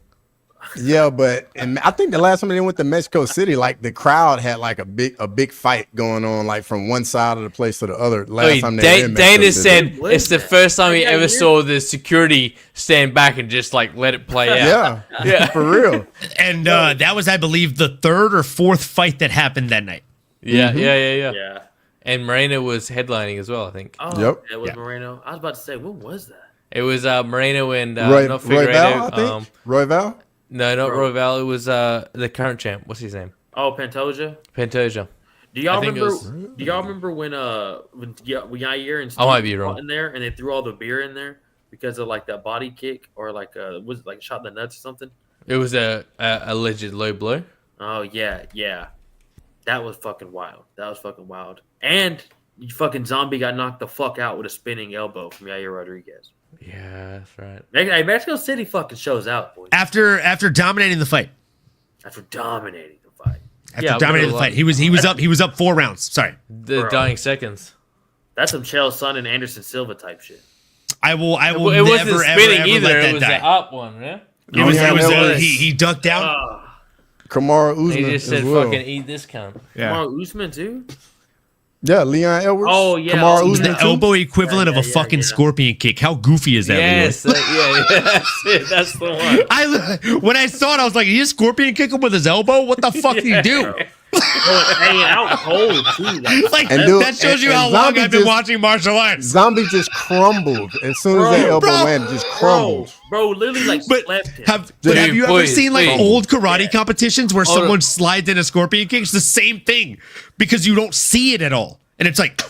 Yeah, but and I think the last time they went to Mexico City, like the crowd had like a big fight going on, like from one side of the place to the other. Last time they were in Mexico Dana City. said it's the first time he ever saw the security stand back and just like let it play out. Yeah, for real. And that was, I believe, the 3rd or 4th fight that happened that night. Yeah. Yeah. And Moreno was headlining as well, I think. Oh, Yep. it was Moreno. I was about to say, what was that? It was Moreno and Roy not Val, Figueiredo. I think. Roy Val. No, not Royval. It was the current champ. What's his name? Oh, Pantoja. Pantoja. Do y'all I think it remember? was- Do y'all remember when Yair and Steve I might be wrong. fought in there and they threw all the beer in there because of like that body kick or like was it like shot in the nuts or something? It was a alleged low blow. Oh yeah. That was fucking wild. And you fucking Zombie got knocked the fuck out with a spinning elbow from Yair Rodriguez. Yeah, that's right. Hey, Mexico City fucking shows out, boys. After dominating the fight. After dominating the fight. After dominating the fight. He was up 4 rounds. Sorry. The dying seconds. That's some Chael Sonnen and Anderson Silva type shit. I will It never, wasn't ever, spinning ever either. let It that was die. the up one, yeah? He ducked down. Kamara Usman He just said as well. fucking eat this cunt. Kamara Usman too? Yeah, Leon Edwards. Oh, yeah. Kamara It was Usman the too. elbow equivalent of a fucking scorpion kick. How goofy is that? Yes, Leroy? that's it. That's the one. When I saw it, I was like, "Did you scorpion kick him with his elbow? What the fuck did he do?" Hanging out cold too. Like And dude, that shows you and how long Zombie I've been just- watching martial arts. Zombie just crumbled as soon as that elbow Bro. landed. Just crumbled. Bro, literally like But slept him. have Dude, you ever boys, seen like please. old karate competitions where Hold someone up. slides in a scorpion kick? It's the same thing because you don't see it at all, and it's like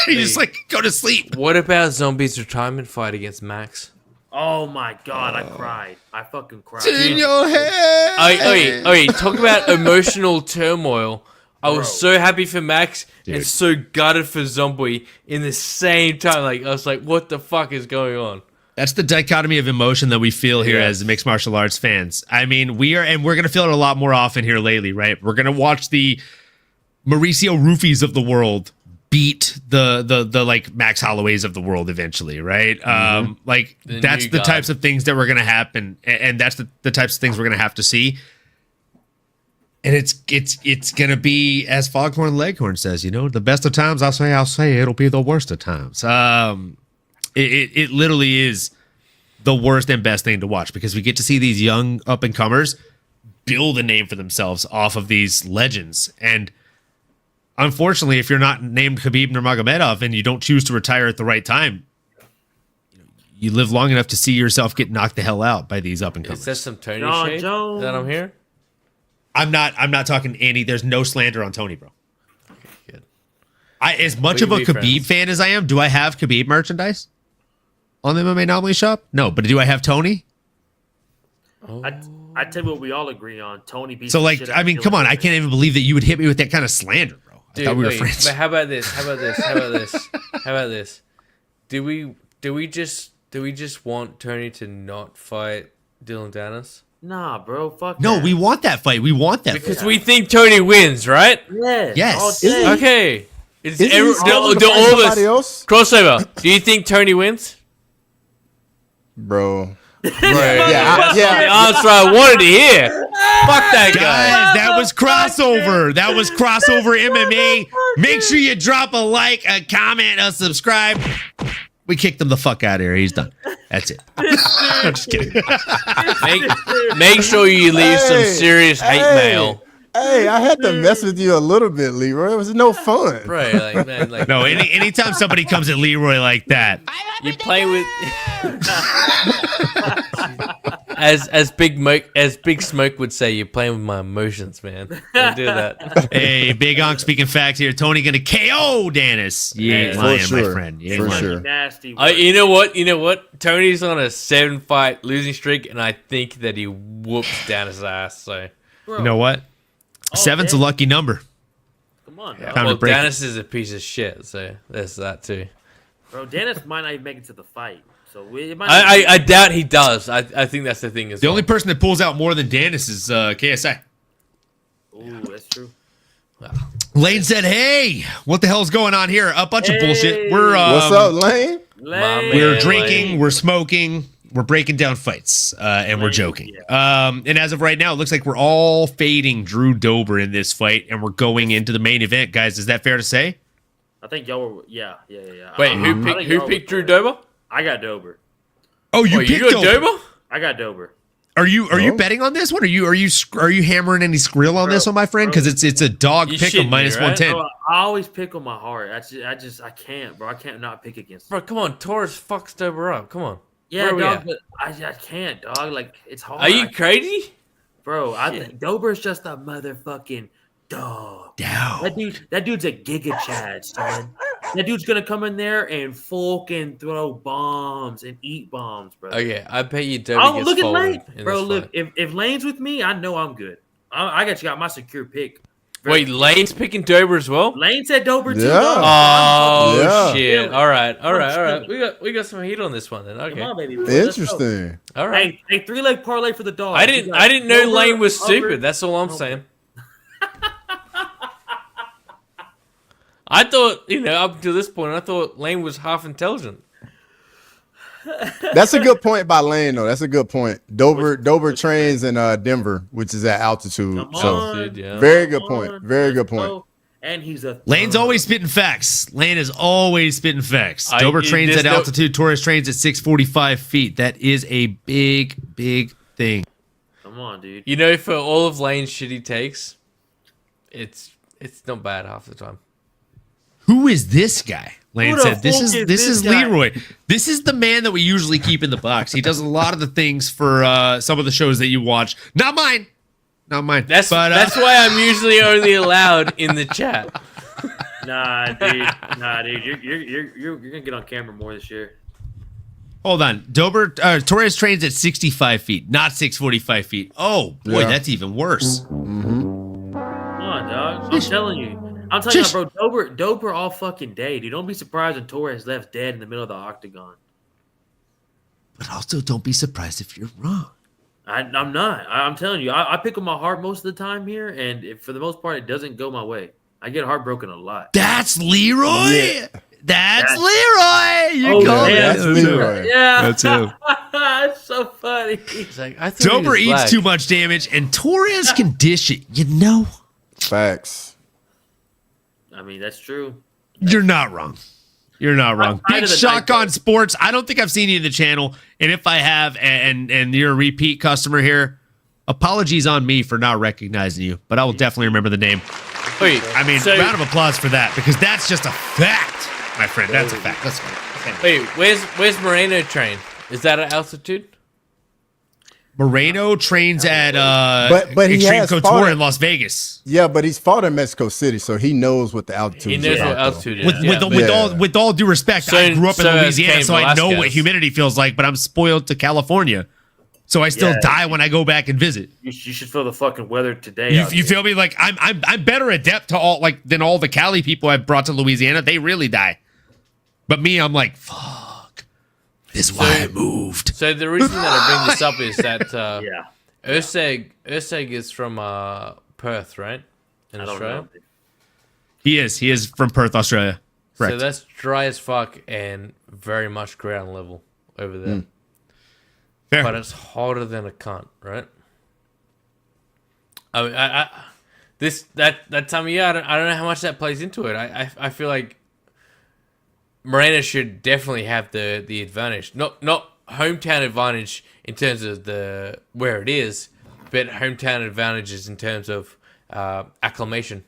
you just like go to sleep. What about Zombie's retirement fight against Max? Oh my god, I cried. I fucking cried. In your head. Okay, talk about emotional turmoil. I was Bro. so happy for Max and Dude. so gutted for Zombie in the same time. Like I was like, what the fuck is going on? That's the dichotomy of emotion that we feel here Yeah. as mixed martial arts fans. I mean, we're going to feel it a lot more often here lately, right? We're going to watch the Mauricio Rufis of the world beat the like Max Holloways of the world eventually, right? Like The that's new the guy. types of things that were going to happen, and that's the types of things we're going to have to see. And it's going to be, as Foghorn Leghorn says, the best of times I'll say it'll be the worst of times. It literally is the worst and best thing to watch because we get to see these young up and comers build a name for themselves off of these legends. And unfortunately, if you're not named Khabib Nurmagomedov and you don't choose to retire at the right time, you live long enough to see yourself get knocked the hell out by these up and Is comers. that some Tony John shade Jones. that I'm here? I'm not talking any. There's no slander on Tony, bro. Good. As much We of a can be Khabib friends. fan as I am, do I have Khabib merchandise on the MMAnomaly shop? No, but do I have Tony? I tell you what we all agree on. Tony beats So the like, shit out I of mean, Dylan come on, I Davis. can't even believe that you would hit me with that kind of slander, bro. I thought we were wait, friends. But how about this? How about this? Do we just want Tony to not fight Dylan Dennis? Nah, bro, fuck No, that. we want that fight. We want that Because fight. we think Tony wins, right? Yes. Yes. all day. Okay. It's Isn't he scheduled to fight all somebody this else? crossover. Do you think Tony wins? Bro. Yeah, yeah. the answer I wanted to hear. Fuck that guy. Guys, that was crossover. That was crossover MMA. Make sure you drop a like, a comment, a subscribe. We kicked him the fuck out of here. He's done. That's it. I'm just kidding. Make sure you leave some Hey, serious hate mail. Hey, I had to mess with you a little bit, Leroy. It was no fun. Right, like man, like No, anytime somebody comes at Leroy like that, you play with as Big Smoke would say, you're playing with my emotions, man. Don't do that. hey, Big Onk speaking facts here. Tony gonna KO Dennis. You ain't Yeah, lying, for my sure. friend. You ain't For lying. sure. Nasty. work. You know what? Tony's on a 7-fight losing streak, and I think that he whoops down his ass. So, Bro, You know what? Seven's a day. lucky number. Come on, Time bro. to well, break it. Dennis is a piece of shit. So there's that too. Bro, Dennis might not even make it to the fight. So it might I doubt he does. I think that's the thing as The well. only person that pulls out more than Dennis is KSI. Ooh, that's true. Lane said, "Hey, what the hell's going on here? A bunch of bullshit. We're What's up, Lane? Lane. we're Man, drinking, Lane. we're smoking, we're breaking down fights, and we're joking. And as of right now, it looks like we're all fading Drew Dober in this fight, and we're going into the main event, guys. Is that fair to say? I think y'all were. Yeah. Wait, I who think picked y'all Drew were- Dober? I got Dober. Oh, you Oh, you picked got Dober. Dober? I got Dober. Are you No. betting on this one? Are you hammering any skrill on this one, my friend? Because it's a dog You pick shitting of me, minus right? 110. Bro, I always pick on my heart. I can't, bro. I can't not pick against. Bro, come on. Taurus fucks Dober up. Come on. Yeah, Where we dog. at? But I can't, dog. Like it's hard. Are you crazy? bro? I Shit. think Dober's just a motherfucking dog. Down. That dude's a giga chad, son. That dude's gonna come in there and fucking throw bombs and eat bombs, bro. Okay, I bet you Dober Oh, gets look at folded Lane, in bro. this Look, fight. if Lane's with me, I know I'm good. I got my secure pick Wait, Lane's picking Dober as well? Lane said Dober too. Yeah. dog. Oh Yeah. shit! All right. chilling. We got some heat on this one then. Come Okay. on, baby. Let's go. Interesting. All right. Hey, 3-leg parlay for the dog. I didn't know Lane was stupid. That's all I'm saying. I thought, up to this point, I thought Lane was half intelligent. That's a good point by Lane, though. That's a good point. Dober trains in Denver, which is at altitude. Come So on. Dude, yeah. very good Come point. on. Very Let's good point. go. And he's a Lane's always spitting facts. Lane is always spitting facts. Dober trains there's at no- altitude. Torres trains at 645 feet. That is a big, big thing. Come on, dude. For all of Lane's shitty takes, it's not bad half the time. Who is this guy? Lane Who the said, "This fuck is is this this is guy?" Leroy. This is the man that we usually keep in the box. He does a lot of the things for some of the shows that you watch. Not mine. That's But, why I'm usually only allowed in the chat. Nah, dude. You're gonna get on camera more this year. hold on. Torres trains at 65 feet, not 645 feet. Oh boy, Yeah. that's even worse. Come on, dog. I'm telling you, bro. Dober all fucking day, dude. Don't be surprised when Torres left dead in the middle of the octagon. But also, don't be surprised if you're wrong. I'm not. I'm telling you, I pick up my heart most of the time here, and for the most part, it doesn't go my way. I get heartbroken a lot. That's Leroy. Yeah. That's Leroy. You Oh, called yeah, it. That's Leroy. Yeah, That's him. It's so funny. It's like, I thought he Dober was eats black. too much damage, and Torres can dish it. Facts. I mean, that's true. You're not wrong. You're not wrong. Outside Big of the Shock night, on though. Sports. I don't think I've seen you in the channel, and if I have, and you're a repeat customer here, apologies on me for not recognizing you, but I will definitely remember the name. Wait, I mean, so- round of applause for that, because that's just a fact, my friend. That's a fact. Let's go. Wait, where's Moreno train? Is that at altitude? Moreno trains at But he Extreme has Couture fought- in Las Vegas. Yeah, but he's fought in Mexico City, so he knows what the altitude He is. knows what about, though. altitude is. With all due respect, So- I grew up in so has Louisiana, Cain so I know what Velasquez. humidity feels like, but I'm spoiled to California. So I still Yeah. die when I go back and visit. You should feel the fucking weather today. You, out you there. feel me? Like I'm better adept to all than all the Cali people I've brought to Louisiana. They really die. But me, I'm like, fuck. This is why I moved. So the reason that I bring this up is that Yeah, Urseg is from Perth, right? In I don't Australia. know. He is from Perth, Australia. Correct. So that's dry as fuck and very much ground level over there. Fair. But it's hotter than a cunt, right? I mean, that time of year, I don't know how much that plays into it. I feel like Moreno should definitely have the advantage, not hometown advantage in terms of the where it is, but hometown advantages in terms of acclimation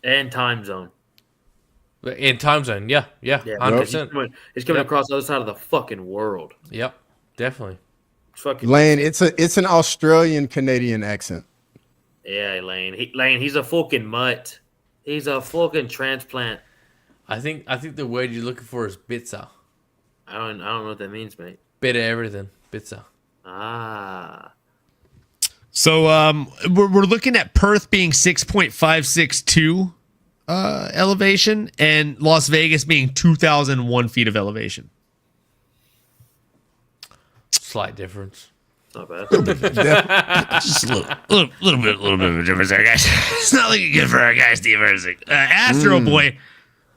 And time zone. in time zone. Yeah, Yeah, 100%. He's coming Yep. across the other side of the fucking world. Yep, definitely. It's fucking Lane, it's an Australian Canadian accent. yeah, Lane. He's a fucking mutt. He's a fucking transplant. I think the word you're looking for is bitsa. I don't know what that means, mate. Bit of everything, bitsa. Ah, So we're looking at Perth being 6.562 elevation and Las Vegas being 2,001 feet of elevation. Slight difference. not bad. Just a little bit of a difference there, guys. It's not looking good for our guy, Steve Erzik. Astro Boy,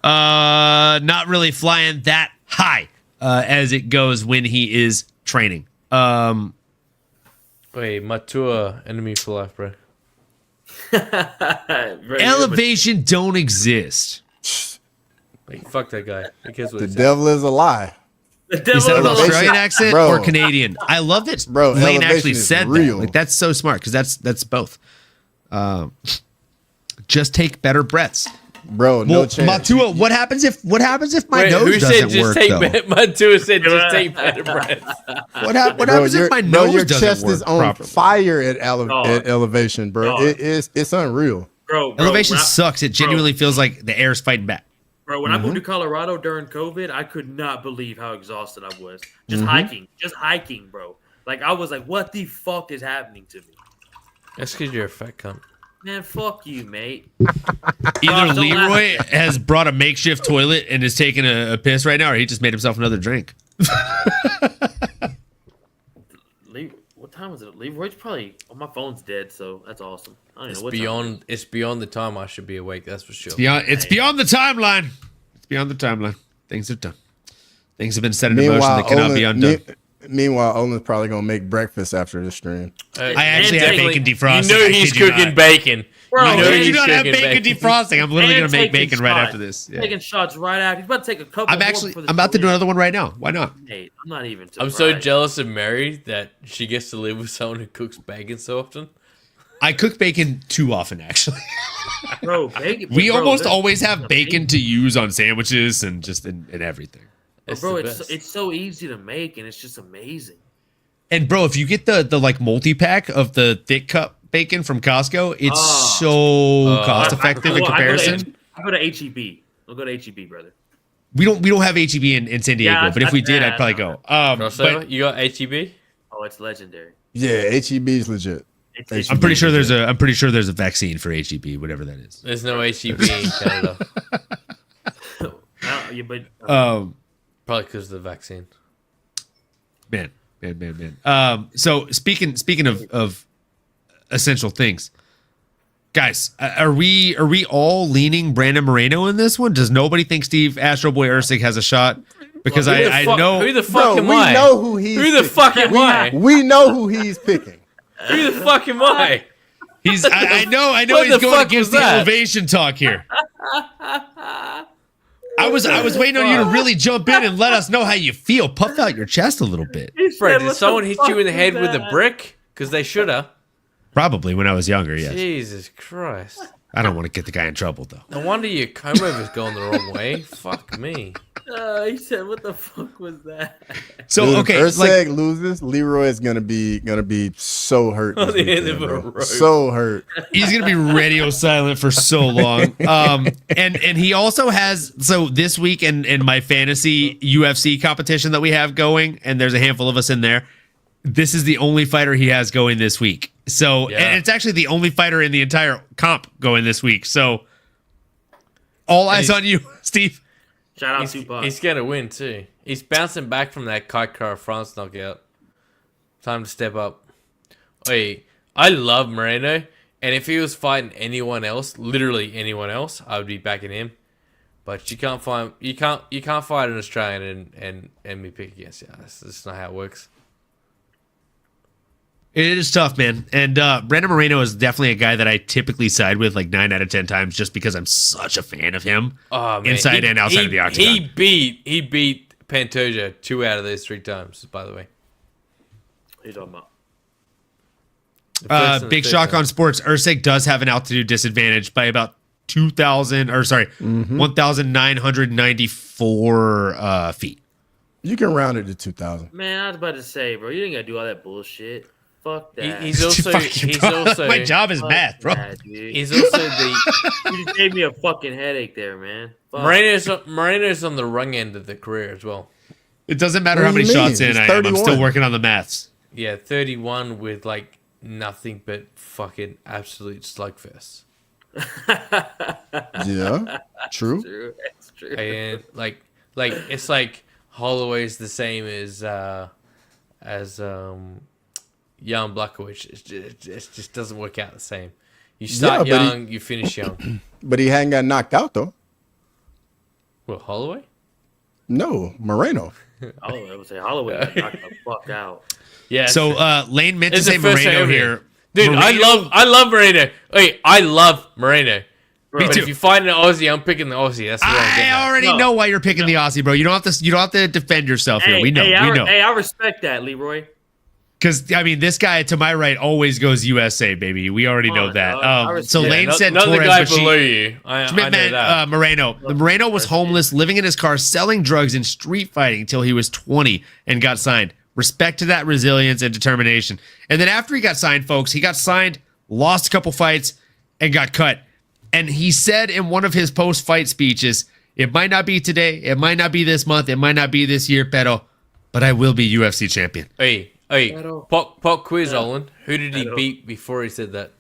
not really flying that high as it goes when he is training. Wait, Matua, enemy for life, bro. Elevation don't exist. Wait, fuck that guy. Who cares what The he said? devil is a lie. The Is that an devil's Elevation- Australian accent Bro. or Canadian? I love that Bro, Lane elevation actually is said real. that. Like that's so smart because that's both. Just take better breaths. Bro, no Well, chance. Matua, what happens if my Wait, nose who doesn't said just work take though? Matua said just take better breaths. What Bro, happens if my nose your doesn't chest work is on properly? fire at, Dog. at elevation, bro. Dog. It's unreal. bro. Elevation when I- sucks. It genuinely feels like the air's fighting back. Bro, when I moved to Colorado during COVID, I could not believe how exhausted I was. Just hiking, bro. Like I was like, what the fuck is happening to me? That's because you're a fat cunt. Man, fuck you, mate. Either Don't Leroy has brought a makeshift toilet and is taking a piss right now, or he just made himself another drink. What time is it? Leroy's probably. Oh, my phone's dead, so that's awesome. I don't It's know what time it is. beyond the time I should be awake. That's for sure. It's beyond the timeline. It's beyond the timeline. Things are done. Things have been set in motion that cannot be undone. Meanwhile, Olin's probably gonna make breakfast after the stream. I actually have bacon defrosting. You know I he's kid you cooking not. bacon. Bro, I man, do he's not have cooking bacon defrosting. I'm literally And gonna make taking bacon right shots. after this. Yeah. Taking shots right after. He's about to take a couple. I'm more actually before the I'm about to do show another one right now. Why not? ends. Hey, I'm not even. I'm so surprised. jealous of Mary that she gets to live with someone who cooks bacon so often. I cook bacon too often, actually. Bro, bacon. We bro, almost this- always have bacon to use on sandwiches and just in everything. Bro, the it's best. so easy to make and it's just amazing. And bro, if you get the like multi-pack of the thick cut bacon from Costco, it's so cost effective in comparison. I go to HEB. I'll go to HEB, brother. We don't have HEB in San Diego, Yeah, but if we did, yeah, I'd probably go. Crossover? But You got HEB? Oh, it's legendary. Yeah, HEB is legit. It's I'm pretty sure there's a vaccine for HEB, whatever that is. There's no HEB in Canada. yeah, but Probably because of the vaccine. Man. So speaking of essential things, guys, are we all leaning Brandon Moreno in this one? Does nobody think Steve Astro Boy Usyk has a shot? Because Who the I fuck- know Who the fuck Bro, am we I? know who he's Who the picking. fuck am I? We know who he's picking. Who the fuck am I? he's. I know. What He's the going fuck against was the that? elevation talk here. I was waiting on you to really jump in and let us know how you feel. Puff out your chest a little bit. Bro, did someone hit you in the head with a brick? Because they should have. Probably when I was younger. Yes. Jesus Christ. I don't want to get the guy in trouble though. No wonder your comb over's going the wrong way. Fuck me. he said, "What the fuck was that?" So Dude, okay, if it's like Usyk loses, Leroy is gonna be so hurt. On this the end weekend, of a bro. rope. So hurt. he's gonna be radio silent for so long. And he also has this week in my fantasy UFC competition that we have going, and there's a handful of us in there. This is the only fighter he has going this week. So Yeah. and it's actually the only fighter in the entire comp going this week. So all eyes on you, Steve. Shout out Tupac. He's going to win, too. He's bouncing back from that Kaikara France knockout. Time to step up. Hey, I love Moreno, and if he was fighting anyone else, literally anyone else, I would be backing him. But you can't fight an Australian and be picked against. Yeah, that's just not how it works. It is tough, man. And Brandon Moreno is definitely a guy that I typically side with like 9 out of 10 times just because I'm such a fan of him inside and outside of the octagon. He beat Pantoja 2 out of those 3 times, by the way. What are you talking about? The first and the Big third shock time. on sports. Usyk does have an altitude disadvantage by about 1,994 feet. You can round it to 2,000. Man, I was about to say, bro, you didn't gotta do all that bullshit. Fuck that. He's also My job is Fuck math, bro. that, dude. He's also the You just gave me a fucking headache there, man. Fuck. Moreno's on the wrong end of the career as well. It doesn't matter What how do many you mean? shots in He's I am. I'm still 31. working on the maths. Yeah, 31 with like nothing but fucking absolute slugfest. Yeah, true. True, that's true. And like it's like Holloway's the same as Jan Blachowicz. It just doesn't work out the same. You start Yeah, but young, you finish young. But he hadn't got knocked out though. Well, Holloway? No, Moreno. Holloway, I would say Holloway got knocked the fuck out. Yeah. So Lane meant to It's the say first time Moreno ever. here. Dude, Moreno- I love Moreno. Wait, I love Moreno. Me But too. if you find an Aussie, I'm picking the Aussie. That's the wrong I already No. know why you're picking the Aussie, bro. You don't have to defend yourself here. We know. Hey, we know. Hey, I respect that, Leroy. Because I mean, this guy to my right always goes USA, baby. We already Come know on, that. dog. I So respect Lane that. said Not the Torres, guy but below you. I know meant that. Moreno. The Moreno was homeless, living in his car, selling drugs and street fighting until he was 20 and got signed. Respect to that resilience and determination. And then after he got signed, folks, he got signed, lost a couple fights, and got cut. And he said in one of his post-fight speeches, "It might not be today, it might not be this month, it might not be this year, but I will be UFC champion." Hey, Pero- pop quiz, Pero- Olin. Who did he Pero- beat before he said that?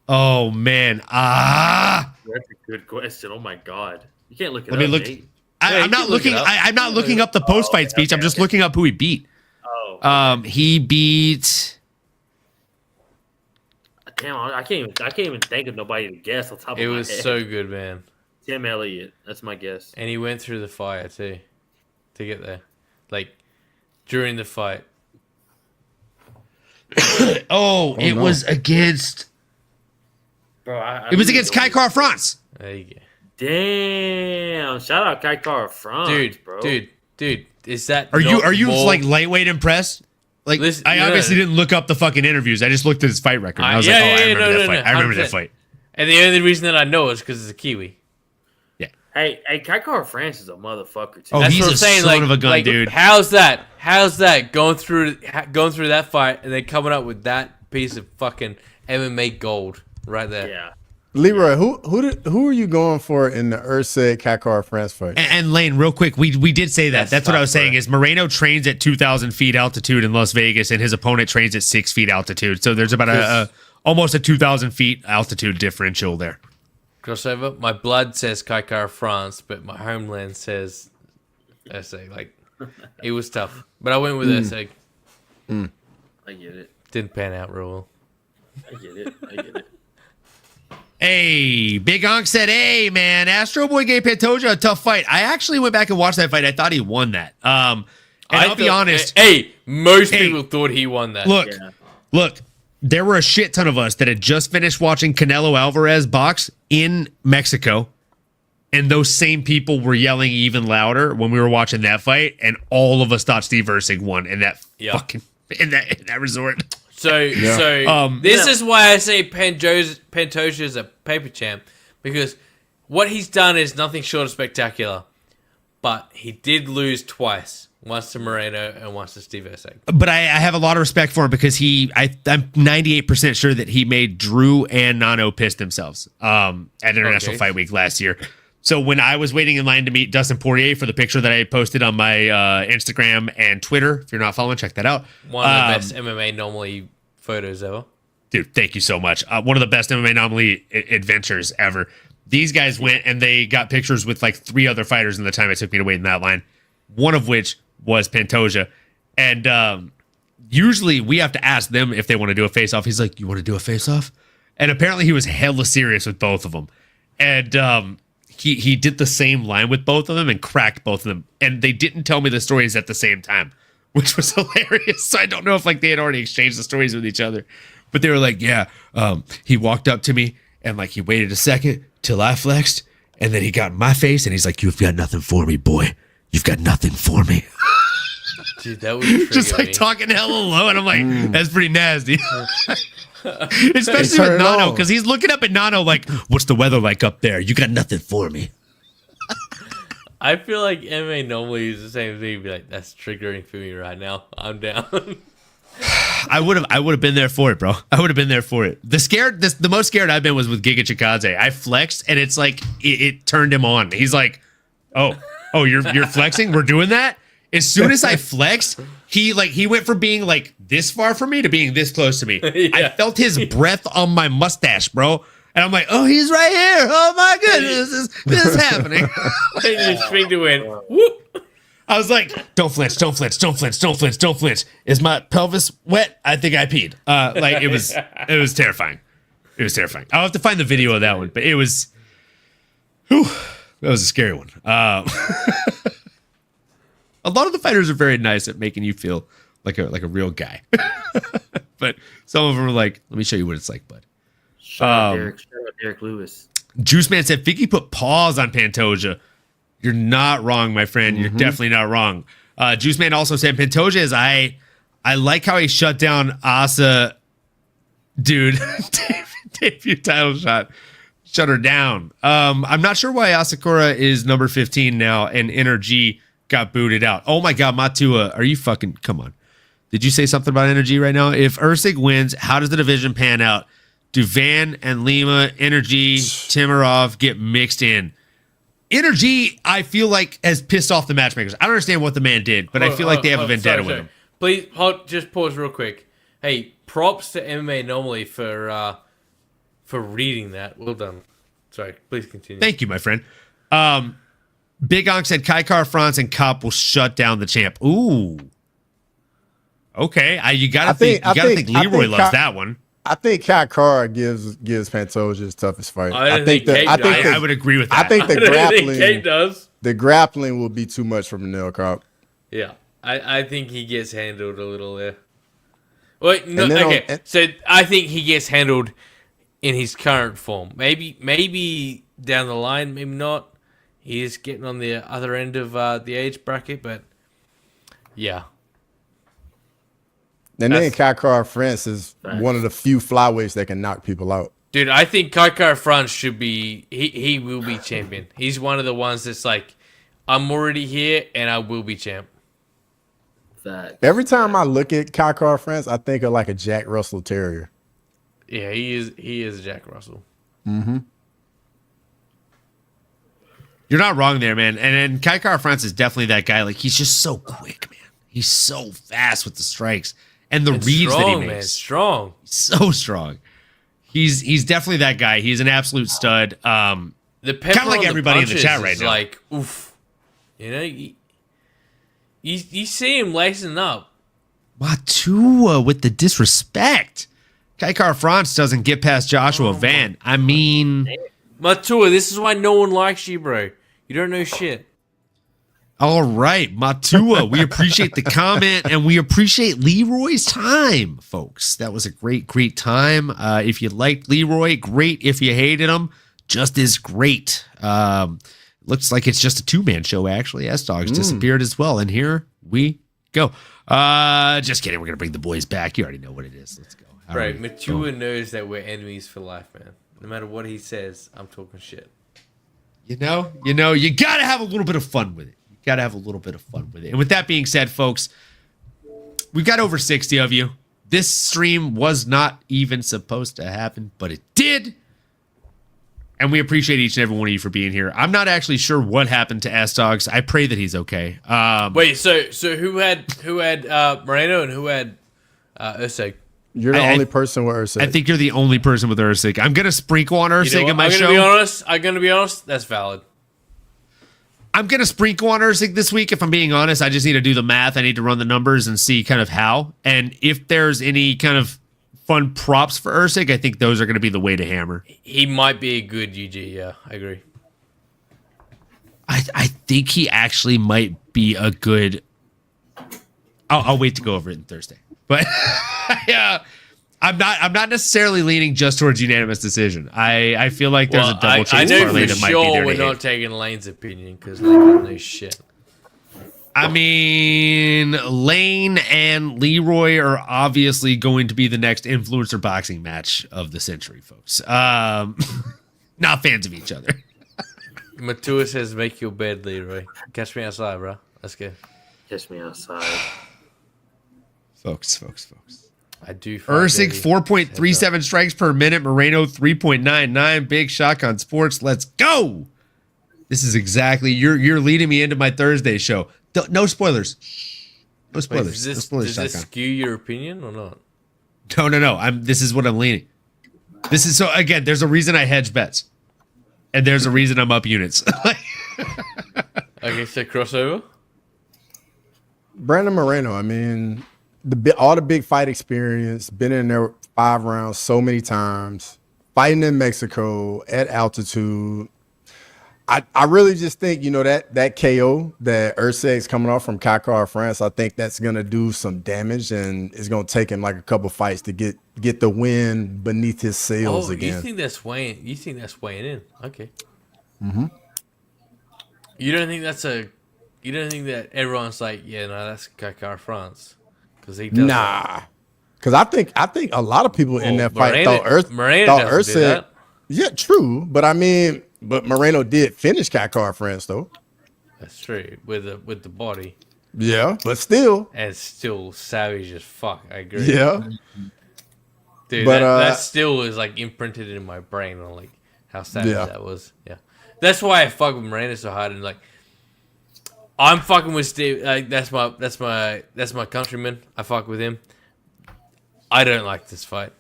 Oh man. That's a good question. Oh my god, you can't look it Let me up. look. Nate. I'm not looking. I'm not looking up the post-fight speech. I'm just looking up who he beat. Oh, He beat. damn, I can't even think of nobody to guess on top It of my was head. so good, man. Tim Elliott. That's my guess. And he went through the fire too to get there. Like during the fight. It was against. Bro, It was against Kaikar France. There you go. Damn! Shout out Kaikar France, bro. Dude. Is that Are you more- like lightweight impressed? Like Listen, I no. obviously didn't look up the fucking interviews. I just looked at his fight record. And I was Yeah, like, yeah, I yeah, remember no, that no, fight. no, I remember 100%. that fight. And the only reason that I know is because it's a Kiwi. Hey, Kaikar France is a motherfucker too. Oh, That's he's what a I'm saying. son Like, of a gun, like, dude. How's that going through that fight and then coming up with that piece of fucking MMA gold right there? Yeah. Leroy, who are you going for in the Ursay Kakar France fight? And Lane, real quick, we did say that. That's what I was saying. Is Moreno trains at 2,000 feet altitude in Las Vegas, and his opponent trains at 6 feet altitude. So there's about almost a 2,000 feet altitude differential there. Crossover. My blood says Kaikar France, but my homeland says SA. Like, it was tough, but I went with SA. I get it. Didn't pan out real well. I get it. Hey, Big Onk said, hey, man, Astro Boy gave Pantoja a tough fight. I actually went back and watched that fight. I thought he won that. And I'll be honest. Most people thought he won that. Look, there were a shit ton of us that had just finished watching Canelo Alvarez box in Mexico. And those same people were yelling even louder when we were watching that fight. And all of us thought Steve Ursig won in that fucking in that resort. So this is why I say Pantoja is a paper champ, because what he's done is nothing short of spectacular. But he did lose twice. Once to Moreno and once to Steve Ursig. But I have a lot of respect for him because I'm 98% sure that he made Drew and Nano piss themselves at International Fight Week last year. So when I was waiting in line to meet Dustin Poirier for the picture that I posted on my Instagram and Twitter, if you're not following, check that out. One of the best MMA-Anomaly photos ever. Dude, thank you so much. One of the best MMA-Anomaly adventures ever. These guys went and they got pictures with like 3 other fighters in the time it took me to wait in that line. One of which was Pantoja. And usually we have to ask them if they want to do a face-off. He's like, you want to do a face-off? And apparently he was hella serious with both of them. And he did the same line with both of them and cracked both of them. And they didn't tell me the stories at the same time, which was hilarious. So I don't know if like they had already exchanged the stories with each other. But they were like, he walked up to me and like he waited a second till I flexed. And then he got in my face and he's like, you've got nothing for me, boy. You've got nothing for me. Dude, that was just like talking hella low, and I'm like, that's pretty nasty. Especially with Nano, because he's looking up at Nano like, what's the weather like up there? You got nothing for me. I feel like MMA normally is the same thing. Be like, that's triggering for me right now. I'm down. I would have been there for it, bro. I would have been there for it. The most scared I've been was with Giga Chikadze. I flexed, and it's like it turned him on. He's like, oh, you're flexing? We're doing that? As soon as I flexed, he went from being like this far from me to being this close to me. I felt his breath on my mustache, bro. And I'm like, oh, he's right here. Oh my goodness, this is happening. And your finger went, whoop. I was like, don't flinch, don't flinch, don't flinch, don't flinch, don't flinch. Is my pelvis wet? I think I peed. Like it was terrifying. It was terrifying. I'll have to find the video of that one, but it was, that was a scary one. A lot of the fighters are very nice at making you feel like a real guy. But some of them are like, let me show you what it's like, bud. Shout out Derek Lewis. Juice Man said, Fiki put pause on Pantoja. You're not wrong, my friend. You're definitely not wrong. Juice Man also said, Pantoja is, I like how he shut down Asa. Dude, debut title shot. Shut her down. I'm not sure why Asakura is number 15 now and Energy got booted out. Oh my God, Matua, are you fucking, come on. Did you say something about Energy right now? If Ursig wins, how does the division pan out? Do Van and Lima, Energy, Timarov get mixed in? Energy, I feel like, has pissed off the matchmakers. I don't understand what the man did, but I feel like they have a vendetta with him. Please, just pause real quick. Hey, props to MMA Anomaly for for reading that. Well done. Sorry, please continue. Thank you, my friend. Big Onk said Kai Car-France and Cup will shut down the champ. Ooh. Okay, you gotta think Leroy loves that one. I think Kai Car gives Pantoja his toughest fight. I think I would agree with that. I think the grappling. Kate does. The grappling will be too much from Manel Cop. Yeah, I think he gets handled a little there. Wait, no, And then okay. So I think he gets handled in his current form. Maybe down the line, maybe not. He is getting on the other end of the age bracket, but yeah. And then Kai Car-France is one of the few flyweights that can knock people out. Dude, I think Kai Car-France should be. He will be champion. He's one of the ones that's like, I'm already here and I will be champ. Every time I look at Kai Car-France, I think of like a Jack Russell Terrier. Yeah, he is Jack Russell. Mm-hmm. You're not wrong there, man. And Kai Car-France is definitely that guy. Like, he's just so quick, man. He's so fast with the strikes and the reads that he makes. Man, strong. He's so strong. He's definitely that guy. He's an absolute stud. The kind of like everybody in the chat right now. Like, oof. You know, you see him lacing up. Matua with the disrespect. Kai Car-France doesn't get past Joshua Van. I mean, Matua, this is why no one likes you, bro. You don't know shit. All right, Matua, we appreciate the comment and we appreciate Leroy's time, folks. That was a great time. If you liked Leroy, great. If you hated him, just as great. Looks like it's just a two-man show, actually. S-Dogs disappeared as well, and here we go. Just kidding. We're going to bring the boys back. You already know what it is. Let's go. Right, Matua knows that we're enemies for life, man. No matter what he says, I'm talking shit. You know, you got to have a little bit of fun with it. Got to have a little bit of fun with it. And with that being said, folks, we've got over 60 of you. This stream was not even supposed to happen, but it did. And we appreciate each and every one of you for being here. I'm not actually sure what happened to S-Dogs. I pray that he's okay. Wait, so who had Moreno and who had Usyk? You're the only person with Usyk. I think you're the only person with Usyk. I'm going to sprinkle on Usyk in my show. I'm going to be honest. That's valid. I'm going to sprinkle on Usyk this week, if I'm being honest. I just need to do the math. I need to run the numbers and see kind of how. And if there's any kind of fun props for Usyk, I think those are going to be the way to hammer. He might be a good UG, yeah. I agree. I think he actually might be a good... I'll wait to go over it on Thursday. But yeah, I'm not necessarily leaning just towards unanimous decision. I feel like there's a double chance parlay that might be there. We're not taking Lane's opinion because Lane doesn't know shit. I mean, Lane and Leroy are obviously going to be the next influencer boxing match of the century, folks. Not fans of each other. Matua says, "Make your bed, Leroy. Catch me outside, bro. Let's go. Catch me outside." Folks. I do. Usyk 4.37 strikes per minute. Moreno 3.99. Big Shotgun Sports. Let's go. This is exactly you're leading me into my Thursday show. No spoilers. No spoilers. Wait, does this skew your opinion or not? No. This is what I'm leaning. This is so again. There's a reason I hedge bets, and there's a reason I'm up units. Okay, so crossover. Brandon Moreno. I mean, all the big fight experience. Been in there 5 rounds so many times. Fighting in Mexico at altitude. I really just think, that KO that Usyk's coming off from Kai Car-France, I think that's going to do some damage, and it's going to take him like a couple fights to get the win beneath his sails again. You think that's weighing in? Okay. Mm-hmm. You don't think that everyone's like, yeah, no, that's Kai Car-France because he does. Nah, because I think a lot of people in that fight thought Usyk. Yeah, true, but I mean. But Moreno did finish Kai Car-France though. That's true with the body. Yeah, but still, and still savage as fuck. I agree. Yeah, dude, but that still is like imprinted in my brain on like how savage that was. Yeah, that's why I fuck with Moreno so hard and like I'm fucking with Steve. Like that's my countryman. I fuck with him. I don't like this fight.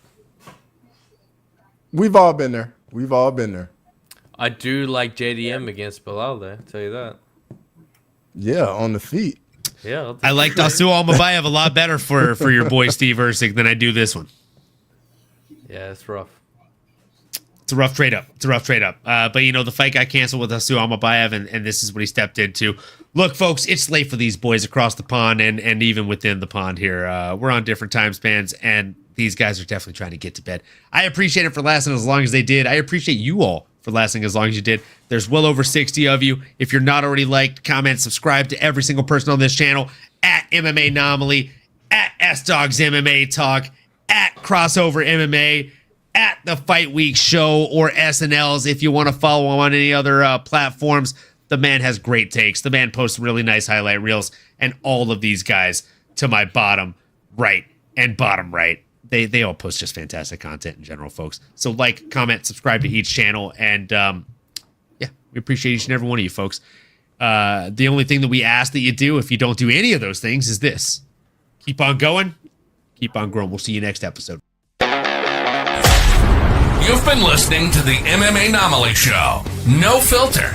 We've all been there. We've all been there. I do like JDM against Bilal there. I'll tell you that. Yeah, on the feet. Yeah, I like Dasu Almabayev a lot better for your boy Steve Erceg than I do this one. Yeah, it's rough. It's a rough trade up. But the fight got canceled with Dasu Almabayev, and this is what he stepped into. Look, folks, it's late for these boys across the pond and even within the pond here. We're on different time spans, and these guys are definitely trying to get to bed. I appreciate it for lasting as long as they did. I appreciate you all for lasting as long as you did. There's well over 60 of you. If you're not already liked, comment, subscribe to every single person on this channel, at MMAnomaly, at S-Dogs MMA Talk, at Crossover MMA, at the Fight Week Show, or SNLs if you want to follow him on any other platforms. The man has great takes. The man posts really nice highlight reels, and all of these guys to my bottom right and bottom right, they all post just fantastic content in general, folks. So like, comment, subscribe to each channel, and yeah, we appreciate each and every one of you, folks. The only thing that we ask that you do if you don't do any of those things is this: keep on going, keep on growing. We'll see you next episode. You've been listening to the MMAnomaly Show. No filter.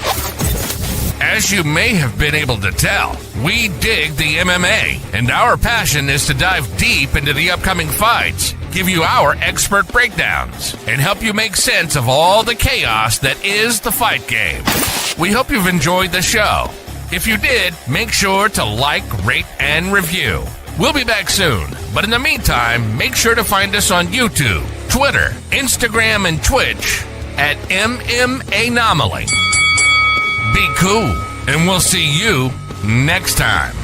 As you may have been able to tell, we dig the MMA, and our passion is to dive deep into the upcoming fights, give you our expert breakdowns, and help you make sense of all the chaos that is the fight game. We hope you've enjoyed the show. If you did, make sure to like, rate, and review. We'll be back soon, but in the meantime, make sure to find us on YouTube, Twitter, Instagram, and Twitch at MMAnomaly. Be cool, and we'll see you next time.